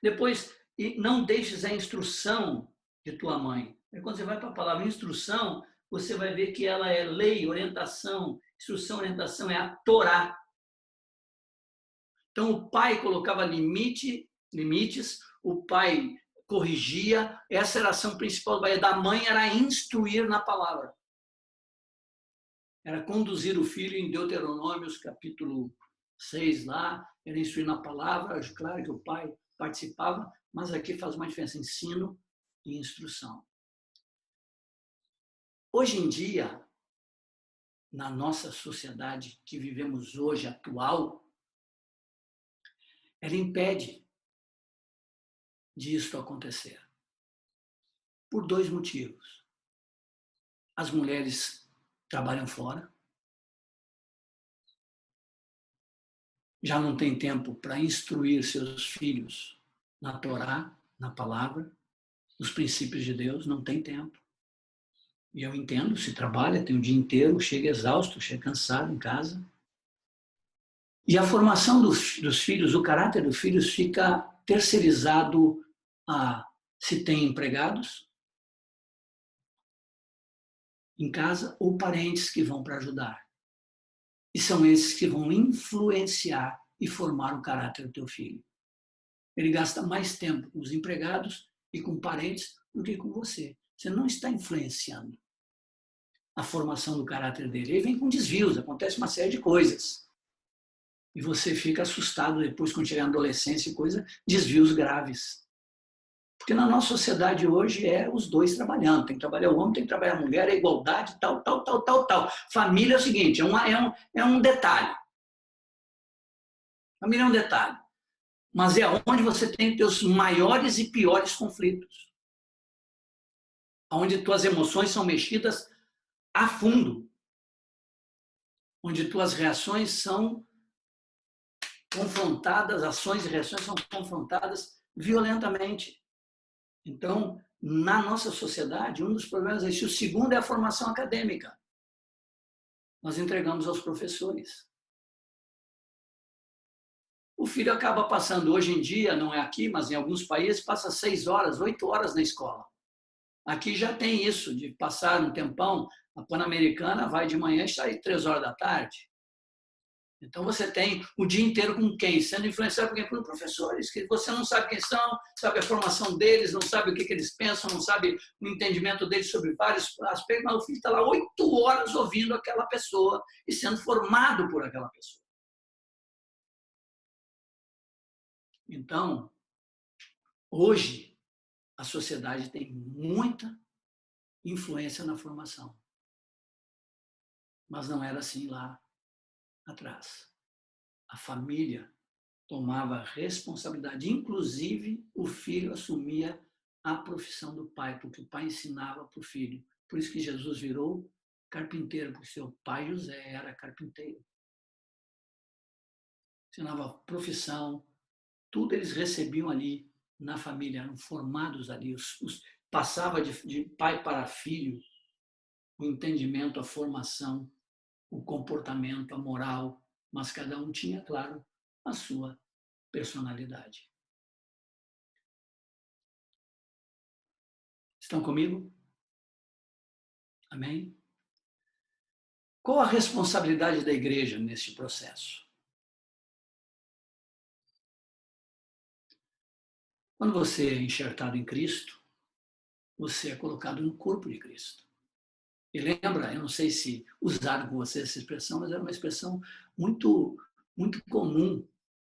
Depois, não deixes a instrução de tua mãe. Quando você vai para a palavra instrução, você vai ver que ela é lei, orientação, instrução, orientação, é a Torá. Então, o pai colocava limites, o pai corrigia, essa era a ação principal da mãe, era instruir na palavra. Era conduzir o filho em Deuteronômios, capítulo 6 lá, era instruir na palavra, claro que o pai participava, mas aqui faz uma diferença, ensino e instrução. Hoje em dia, na nossa sociedade que vivemos hoje, atual, ela impede disso acontecer. Por dois motivos. As mulheres trabalham fora, já não tem tempo para instruir seus filhos na Torá, na palavra, nos princípios de Deus, não tem tempo. E eu entendo, se trabalha, tem o dia inteiro, chega exausto, chega cansado em casa. E a formação dos filhos, o caráter dos filhos fica terceirizado a se tem empregados em casa ou parentes que vão para ajudar. E são esses que vão influenciar e formar o caráter do teu filho. Ele gasta mais tempo com os empregados e com parentes do que com você. Você não está influenciando a formação do caráter dele. Ele vem com desvios, acontece uma série de coisas. E você fica assustado depois, quando chegar na adolescência e coisa, desvios graves. Porque na nossa sociedade hoje é os dois trabalhando. Tem que trabalhar o homem, tem que trabalhar a mulher, é igualdade, tal. Família é o seguinte, é um detalhe. Família é um detalhe. Mas é onde você tem teus maiores e piores conflitos. Onde tuas emoções são mexidas a fundo. Onde tuas reações são confrontadas, ações e reações são confrontadas violentamente. Então, na nossa sociedade, um dos problemas é esse. O segundo é a formação acadêmica. Nós entregamos aos professores. o filho acaba passando, hoje em dia, não é aqui, mas em alguns países, passa 6 horas, 8 horas na escola. Aqui já tem isso, de passar um tempão, a Pan-Americana vai de manhã e sai 3 horas da tarde. Então, você tem o dia inteiro com quem? Sendo influenciado por quem? Por professores, que você não sabe quem são, sabe a formação deles, não sabe o que eles pensam, não sabe o entendimento deles sobre vários aspectos, mas o filho está lá 8 horas ouvindo aquela pessoa e sendo formado por aquela pessoa. Então, hoje, a sociedade tem muita influência na formação. Mas não era assim lá atrás. A família tomava responsabilidade, inclusive o filho assumia a profissão do pai, porque o pai ensinava para o filho. Por isso que Jesus virou carpinteiro, porque seu pai José era carpinteiro. Ensinava profissão, tudo eles recebiam ali na família, eram formados ali, passava de pai para filho o entendimento, a formação, o comportamento, a moral, mas cada um tinha, claro, a sua personalidade. Estão comigo? Amém? Qual a responsabilidade da igreja neste processo? Quando você é enxertado em Cristo, você é colocado no corpo de Cristo. E lembra, eu não sei se usaram com você essa expressão, mas era uma expressão muito, muito comum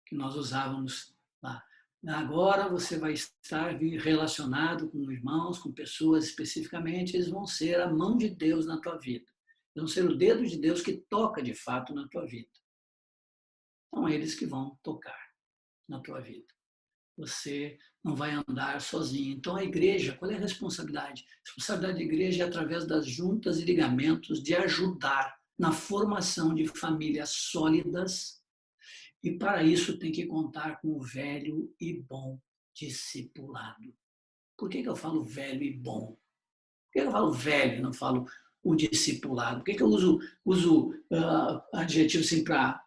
que nós usávamos lá. Agora você vai estar relacionado com irmãos, com pessoas especificamente, eles vão ser a mão de Deus na tua vida. Eles vão ser o dedo de Deus que toca de fato na tua vida. São eles que vão tocar na tua vida. Você não vai andar sozinho. Então, a igreja, qual é a responsabilidade? A responsabilidade da igreja é, através das juntas e ligamentos, de ajudar na formação de famílias sólidas, e para isso tem que contar com o velho e bom discipulado. Por que eu falo velho e bom? Por que eu falo velho e não falo o discipulado? Por que eu uso adjetivo assim para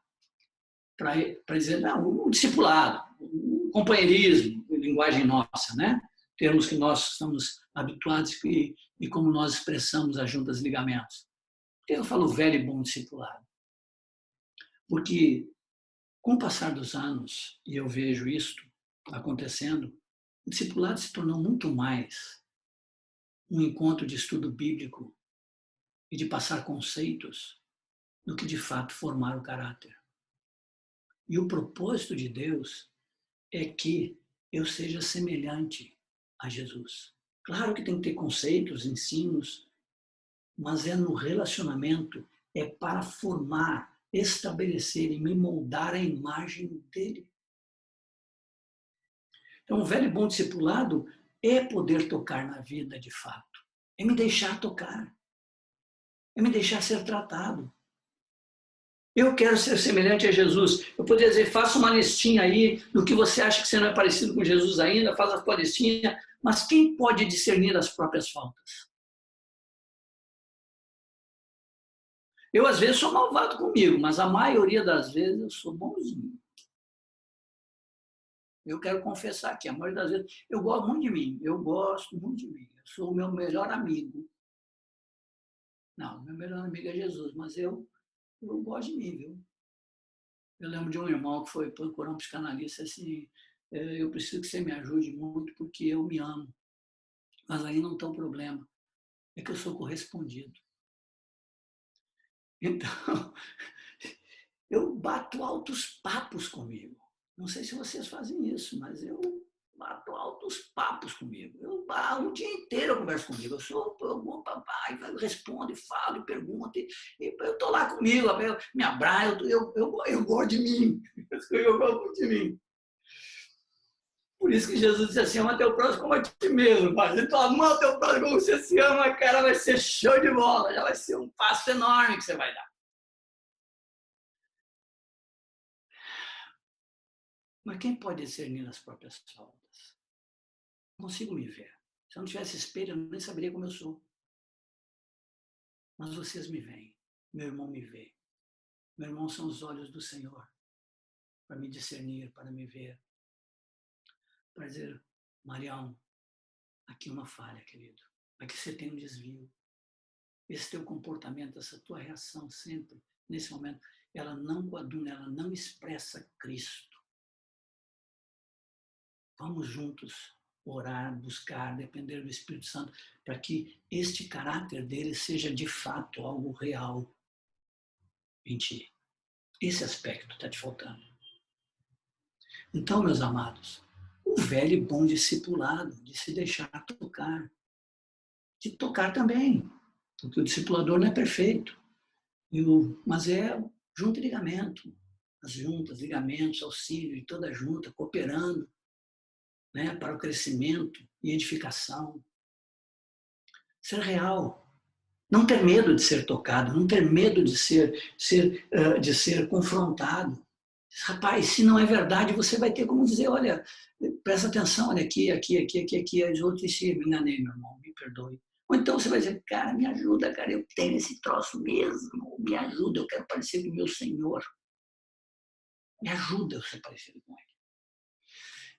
dizer, não, o discipulado, o companheirismo, linguagem nossa, né? Termos que nós estamos habituados e como nós expressamos as juntas e ligamentos. Por que eu falo velho e bom discipulado? Porque, com o passar dos anos, e eu vejo isto acontecendo, o discipulado se tornou muito mais um encontro de estudo bíblico e de passar conceitos do que, de fato, formar o caráter. E o propósito de Deus é que eu seja semelhante a Jesus. Claro que tem que ter conceitos, ensinos, mas é no relacionamento, é para formar, estabelecer e me moldar a imagem dele. Então, o velho e bom discipulado é poder tocar na vida de fato, é me deixar tocar, é me deixar ser tratado. Eu quero ser semelhante a Jesus. Eu poderia dizer, faça uma listinha aí do que você acha que você não é parecido com Jesus ainda, faz a sua listinha, mas quem pode discernir as próprias faltas? Eu, às vezes, sou malvado comigo, mas a maioria das vezes eu sou bonzinho. Eu quero confessar aqui, a maioria das vezes, eu gosto muito de mim, eu gosto muito de mim, eu sou o meu melhor amigo. Não, meu melhor amigo é Jesus, mas eu gosto de mim, viu? Eu lembro de um irmão que foi procurar um psicanalista assim, eu preciso que você me ajude muito porque eu me amo. Mas aí não tem um problema, é que eu sou correspondido. Então, eu bato altos papos comigo. Não sei se vocês fazem isso, mas eu bato altos papos comigo. O dia inteiro eu converso comigo. Eu vou papai, eu respondo, falo, pergunto, e eu estou lá comigo, eu me abraço, eu gosto de mim. Eu gosto de mim. Por isso que Jesus disse assim, ama teu próximo como a ti mesmo, pai. Se tu amar o teu próximo como você se ama, cara, vai ser show de bola. Já vai ser um passo enorme que você vai dar. Mas quem pode discernir as próprias faltas? Não consigo me ver. Se eu não tivesse espelho, eu nem saberia como eu sou. Mas vocês me veem. Meu irmão me vê. Meu irmão são os olhos do Senhor. para me discernir, para me ver, para dizer, Marião, aqui uma falha, querido. Aqui você tem um desvio. Esse teu comportamento, essa tua reação sempre, nesse momento, ela não coaduna, ela não expressa Cristo. Vamos juntos orar, buscar, depender do Espírito Santo, para que este caráter dele seja de fato algo real em ti. Esse aspecto está te faltando. Então, meus amados, o velho e bom discipulado, de se deixar tocar, de tocar também, porque o discipulador não é perfeito, mas é junta e ligamento, as juntas, ligamentos, auxílio e toda a junta, cooperando, né, para o crescimento e edificação. Ser real. Não ter medo de ser tocado, não ter medo de ser confrontado. Rapaz, se não é verdade, você vai ter como dizer, olha, presta atenção, olha aqui, os outros se me enganei, meu irmão, me perdoe. Ou então você vai dizer, cara, me ajuda, cara, eu tenho esse troço mesmo, me ajuda, eu quero parecer com o meu Senhor. Me ajuda a ser parecido com Ele.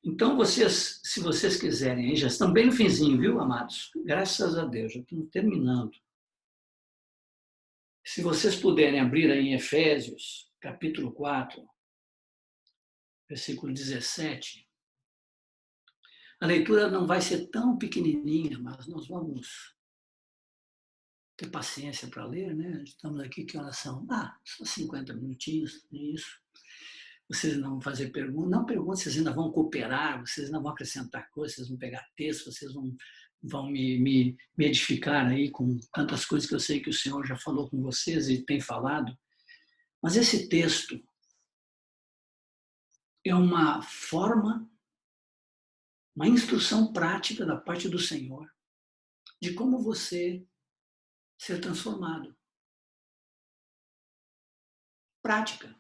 Então, vocês, se vocês quiserem, aí já estão bem no finzinho, viu, amados? Graças a Deus, já estamos terminando. Se vocês puderem abrir aí em Efésios, capítulo 4, versículo 17, a leitura não vai ser tão pequenininha, mas nós vamos ter paciência para ler, né? Estamos aqui, que horas são? Só 50 minutinhos, isso. Vocês não vão fazer perguntas, não perguntam, vocês ainda vão cooperar, vocês ainda vão acrescentar coisas, vocês vão pegar texto, vocês vão me edificar aí com tantas coisas que eu sei que o Senhor já falou com vocês e tem falado. Mas esse texto é uma forma, uma instrução prática da parte do Senhor de como você ser transformado. Prática.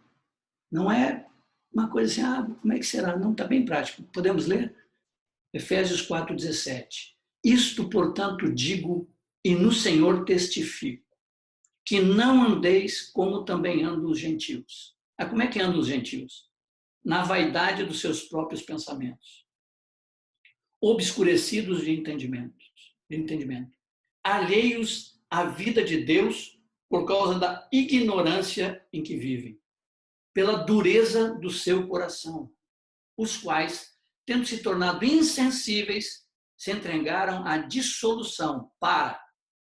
Não é uma coisa assim, como é que será? Não, está bem prático. Podemos ler? Efésios 4,17. Isto, portanto, digo e no Senhor testifico, que não andeis como também andam os gentios. Como é que andam os gentios? Na vaidade dos seus próprios pensamentos, obscurecidos de entendimento, alheios à vida de Deus por causa da ignorância em que vivem, pela dureza do seu coração, os quais, tendo se tornado insensíveis, se entregaram à dissolução para,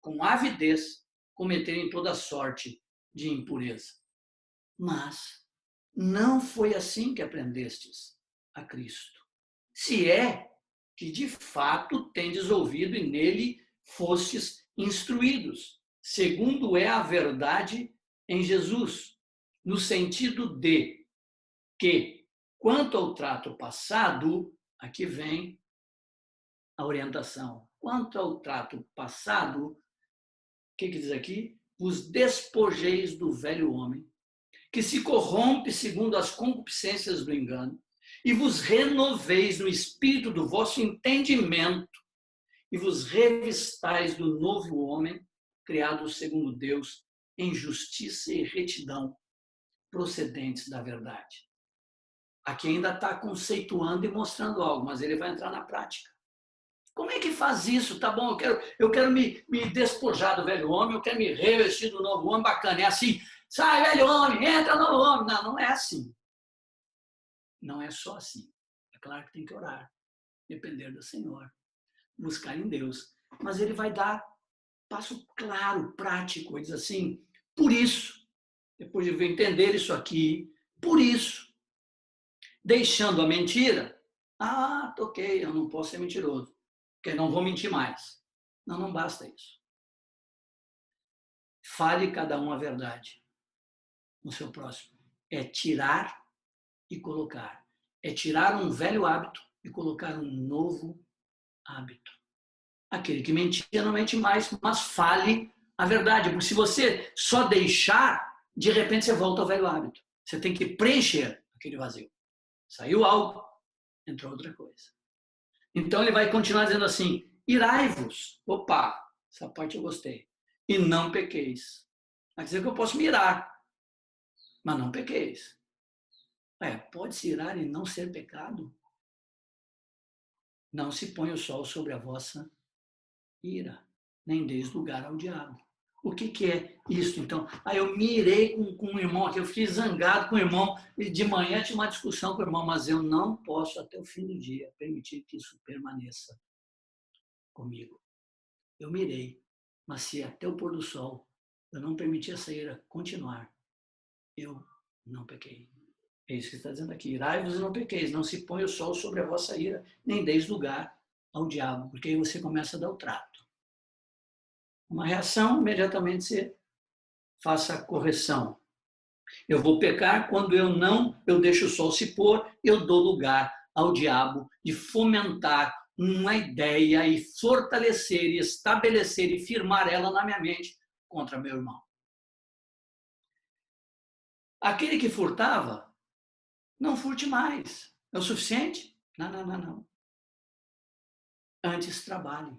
com avidez, cometerem toda sorte de impureza. Mas não foi assim que aprendestes a Cristo. Se é que de fato tendes ouvido e nele fostes instruídos, segundo é a verdade em Jesus, no sentido de que, quanto ao trato passado, aqui vem a orientação. Quanto ao trato passado, o que diz aqui? Vos despojeis do velho homem, que se corrompe segundo as concupiscências do engano, e vos renoveis no espírito do vosso entendimento, e vos revistais do novo homem, criado segundo Deus, em justiça e retidão, procedentes da verdade. Aqui ainda está conceituando e mostrando algo, mas ele vai entrar na prática. Como é que faz isso? Tá bom, eu quero me despojar do velho homem, eu quero me revestir do novo homem, bacana. É assim, sai velho homem, entra novo homem. Não, não é assim. Não é só assim. É claro que tem que orar, depender do Senhor, buscar em Deus. Mas ele vai dar passo claro, prático, ele diz assim, por isso, depois de entender isso aqui, por isso, deixando a mentira, toquei, eu não posso ser mentiroso, porque não vou mentir mais. Não, não basta isso. Fale cada um a verdade no seu próximo. É tirar e colocar. É tirar um velho hábito e colocar um novo hábito. Aquele que mentia não mente mais, mas fale a verdade. Porque se você só deixar, de repente você volta ao velho hábito. Você tem que preencher aquele vazio. Saiu algo, entrou outra coisa. Então ele vai continuar dizendo assim, irai-vos. Opa, essa parte eu gostei. E não pequeis. Vai dizer que eu posso me irar, mas não pequeis. Pode-se irar e não ser pecado? Não se põe o sol sobre a vossa ira, nem deis lugar ao diabo. O que é isso, então? Eu me irei com um irmão aqui, eu fiquei zangado com o irmão, e de manhã tinha uma discussão com o irmão, mas eu não posso, até o fim do dia, permitir que isso permaneça comigo. Eu me irei, mas se até o pôr do sol eu não permitir essa ira continuar, eu não pequei. É isso que está dizendo aqui. Irai-vos e não pequeis, não se põe o sol sobre a vossa ira, nem deis lugar ao diabo, porque aí você começa a dar o trato. Uma reação, imediatamente você faça a correção. Eu vou pecar quando eu deixo o sol se pôr, eu dou lugar ao diabo de fomentar uma ideia e fortalecer, e estabelecer e firmar ela na minha mente contra meu irmão. Aquele que furtava, não furte mais. É o suficiente? Não. Antes trabalhe.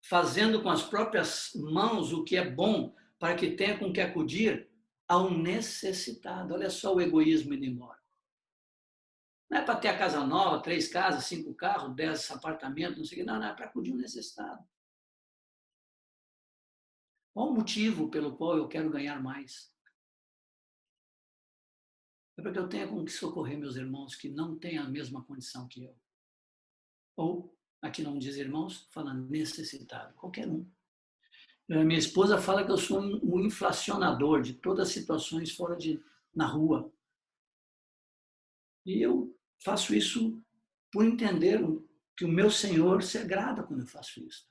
Fazendo com as próprias mãos o que é bom, para que tenha com que acudir ao necessitado. Olha só o egoísmo indo embora. Não é para ter a casa nova, 3 casas, 5 carros, 10 apartamentos, não sei o que. Não, é para acudir ao necessitado. Qual o motivo pelo qual eu quero ganhar mais? É para que eu tenha com que socorrer meus irmãos que não têm a mesma condição que eu. Ou, aqui não diz irmãos, fala necessitado, qualquer um. Minha esposa fala que eu sou um inflacionador de todas as situações na rua. E eu faço isso por entender que o meu Senhor se agrada quando eu faço isso.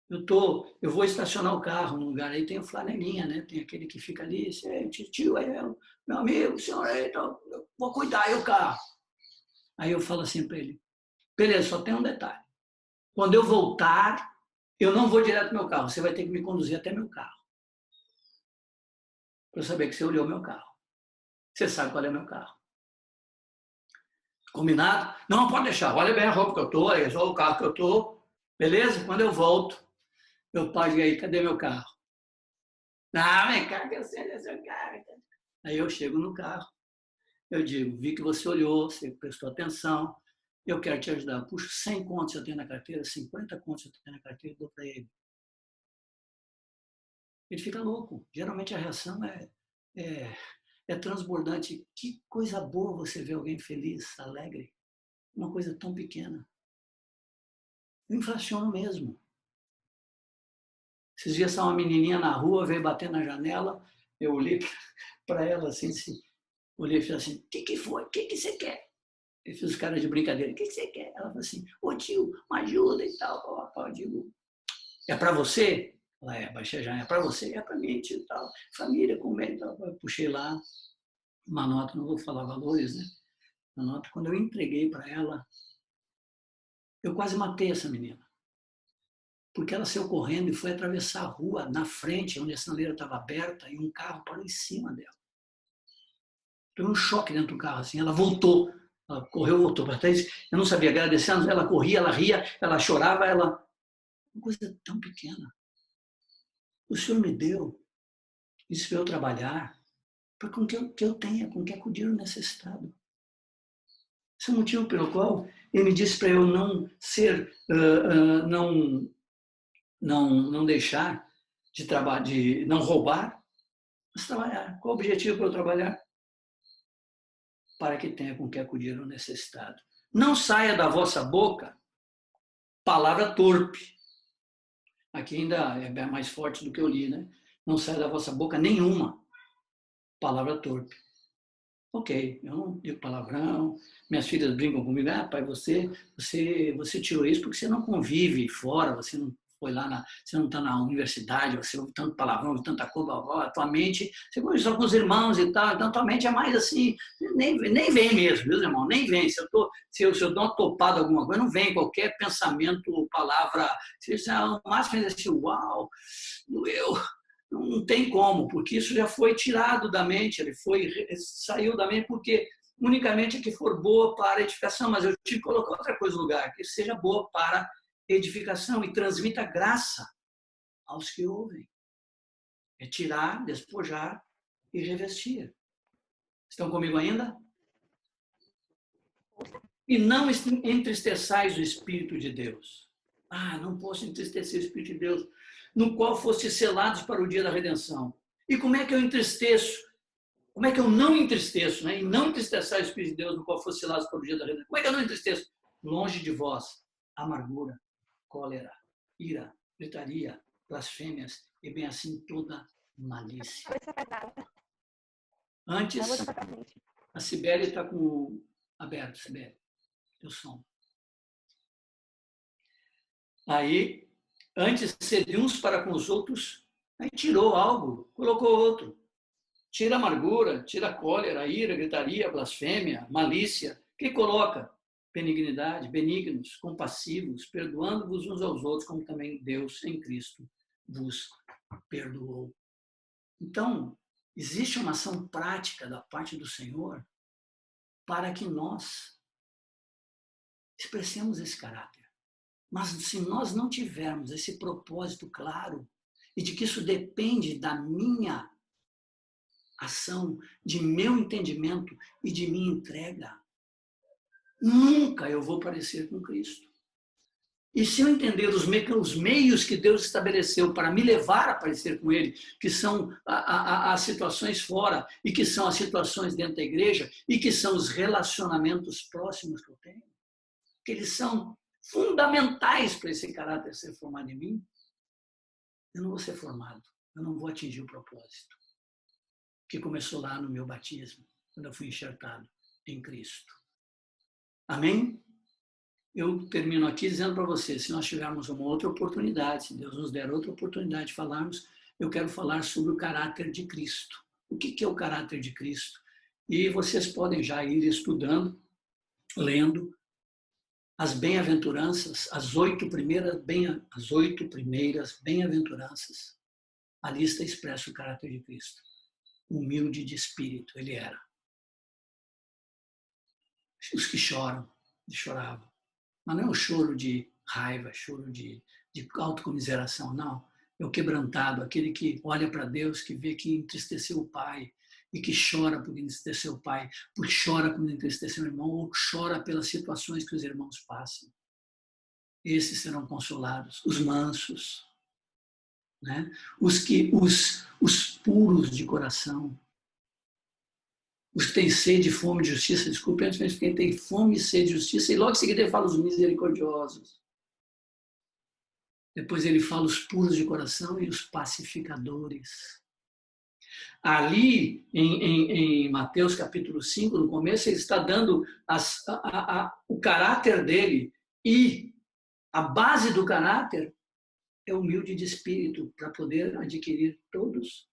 Eu vou estacionar o carro num lugar, aí tem o flanelinha, né? Tem aquele que fica ali, tio, aí meu amigo, senhor, aí, então, eu vou cuidar aí o carro. Aí eu falo assim para ele, beleza, só tem um detalhe. Quando eu voltar, eu não vou direto pro meu carro, você vai ter que me conduzir até meu carro. Para eu saber que você olhou meu carro. Você sabe qual é o meu carro. Combinado? Não, pode deixar. Olha bem a roupa que eu estou, olha só o carro que eu estou. Beleza? Quando eu volto, eu pago aí, cadê meu carro? Ah, vem cá que eu sei desse carro. Aí eu chego no carro, eu digo, vi que você olhou, você prestou atenção, eu quero te ajudar. Puxo 100 contos eu tenho na carteira, 50 contos eu tenho na carteira e dou para ele. Ele fica louco. Geralmente a reação é transbordante. Que coisa boa você ver alguém feliz, alegre. Uma coisa tão pequena. Eu inflaciono mesmo. Esses dias uma menininha na rua veio bater na janela, eu olhei para ela assim, olhei e falei assim, o que foi? O que você quer? Eu fiz os caras de brincadeira, o que você quer? Ela falou assim, ô tio, uma ajuda e tal. Eu digo, é para você? Ela baixei já, é para você? É para mim, tio e tal. Família, comer e tal. Eu puxei lá uma nota, não vou falar valores, né? Uma nota, quando eu entreguei para ela, eu quase matei essa menina. Porque ela saiu correndo e foi atravessar a rua na frente, onde a sinaleira estava aberta, e um carro parou em cima dela. Teve um choque dentro do carro, assim, ela voltou, ela correu, voltou para trás, eu não sabia, agradecendo, ela corria, ela ria, ela chorava, uma coisa tão pequena. O Senhor me deu, isso para eu trabalhar, para com que eu tenha, com que acudir o necessitado. Esse é o motivo pelo qual ele me disse para eu não ser, não deixar de trabalhar, de não roubar, mas trabalhar. Qual o objetivo para eu trabalhar? Para que tenha com que acudir o necessitado. Não saia da vossa boca palavra torpe. Aqui ainda é mais forte do que eu li, né? Não saia da vossa boca nenhuma palavra torpe. Ok, eu não digo palavrão, minhas filhas brincam comigo, pai, você tirou isso porque você não convive fora, você não foi lá, você não está na universidade, você ouve tanto palavrão, ouve tanta coisa, a tua mente, você convive só com os irmãos e tal, então tua mente é mais assim, nem vem mesmo, meus irmãos, nem vem, se eu dou uma topada alguma coisa, não vem qualquer pensamento, palavra, o máximo é assim, uau, doeu. Não tem como, porque isso já foi tirado da mente, saiu da mente, porque unicamente que for boa para edificação, mas eu tive que colocar outra coisa no lugar, que seja boa para edificação e transmita graça aos que ouvem. É tirar, despojar e revestir. Estão comigo ainda? E não entristeçais o Espírito de Deus. Não posso entristecer o Espírito de Deus, no qual foste selados para o dia da redenção. E como é que eu entristeço? Como é que eu não entristeço, né? E não entristeçar o Espírito de Deus, no qual foste selados para o dia da redenção. Como é que eu não entristeço? Longe de vós, amargura, cólera, ira, gritaria, blasfêmias, e bem assim toda malícia. Antes, a Sibeli está com o aberto, Sibeli, o som. Aí, antes de ser de uns para com os outros, aí tirou algo, colocou outro. Tira a amargura, tira a cólera, a ira, a gritaria, a blasfêmia, malícia. O que coloca? Benignidade, benignos, compassivos, perdoando-vos uns aos outros, como também Deus em Cristo vos perdoou. Então, existe uma ação prática da parte do Senhor para que nós expressemos esse caráter. Mas se nós não tivermos esse propósito claro e de que isso depende da minha ação, de meu entendimento e de minha entrega, nunca eu vou parecer com Cristo. E se eu entender os meios que Deus estabeleceu para me levar a parecer com Ele, que são as situações fora, e que são as situações dentro da igreja, e que são os relacionamentos próximos que eu tenho, que eles são fundamentais para esse caráter ser formado em mim, eu não vou ser formado, eu não vou atingir o propósito que começou lá no meu batismo, quando eu fui enxertado em Cristo. Amém? Eu termino aqui dizendo para você, se nós tivermos uma outra oportunidade, se Deus nos der outra oportunidade de falarmos, eu quero falar sobre o caráter de Cristo. O que é o caráter de Cristo? E vocês podem já ir estudando, lendo as bem-aventuranças, as 8 primeiras bem-aventuranças. A lista expressa o caráter de Cristo. Humilde de espírito, ele era. Os que choram, ele chorava. Mas não é um choro de raiva, choro de autocomiseração, não. É o quebrantado, aquele que olha para Deus, que vê que entristeceu o Pai, e que chora porque entristeceu o Pai, porque chora quando entristeceu o irmão, ou chora pelas situações que os irmãos passam. Esses serão consolados, os mansos, né? Os puros de coração, os que têm sede e fome de justiça, desculpe, antes mesmo quem tem fome e sede de justiça, e logo em seguida ele fala os misericordiosos. Depois ele fala os puros de coração e os pacificadores. Ali, em Mateus capítulo 5, no começo, ele está dando o caráter dele, e a base do caráter é humilde de espírito, para poder adquirir todos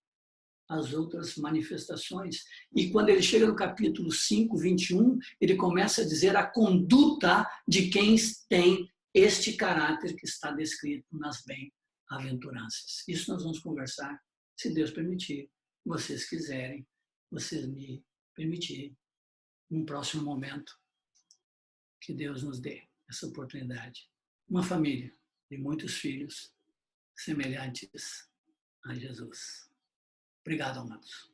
as outras manifestações. E quando ele chega no capítulo 5, 21, ele começa a dizer a conduta de quem tem este caráter que está descrito nas bem-aventuranças. Isso nós vamos conversar, se Deus permitir, vocês quiserem, vocês me permitirem, num próximo momento, que Deus nos dê essa oportunidade. Uma família de muitos filhos semelhantes a Jesus. Obrigado, amados.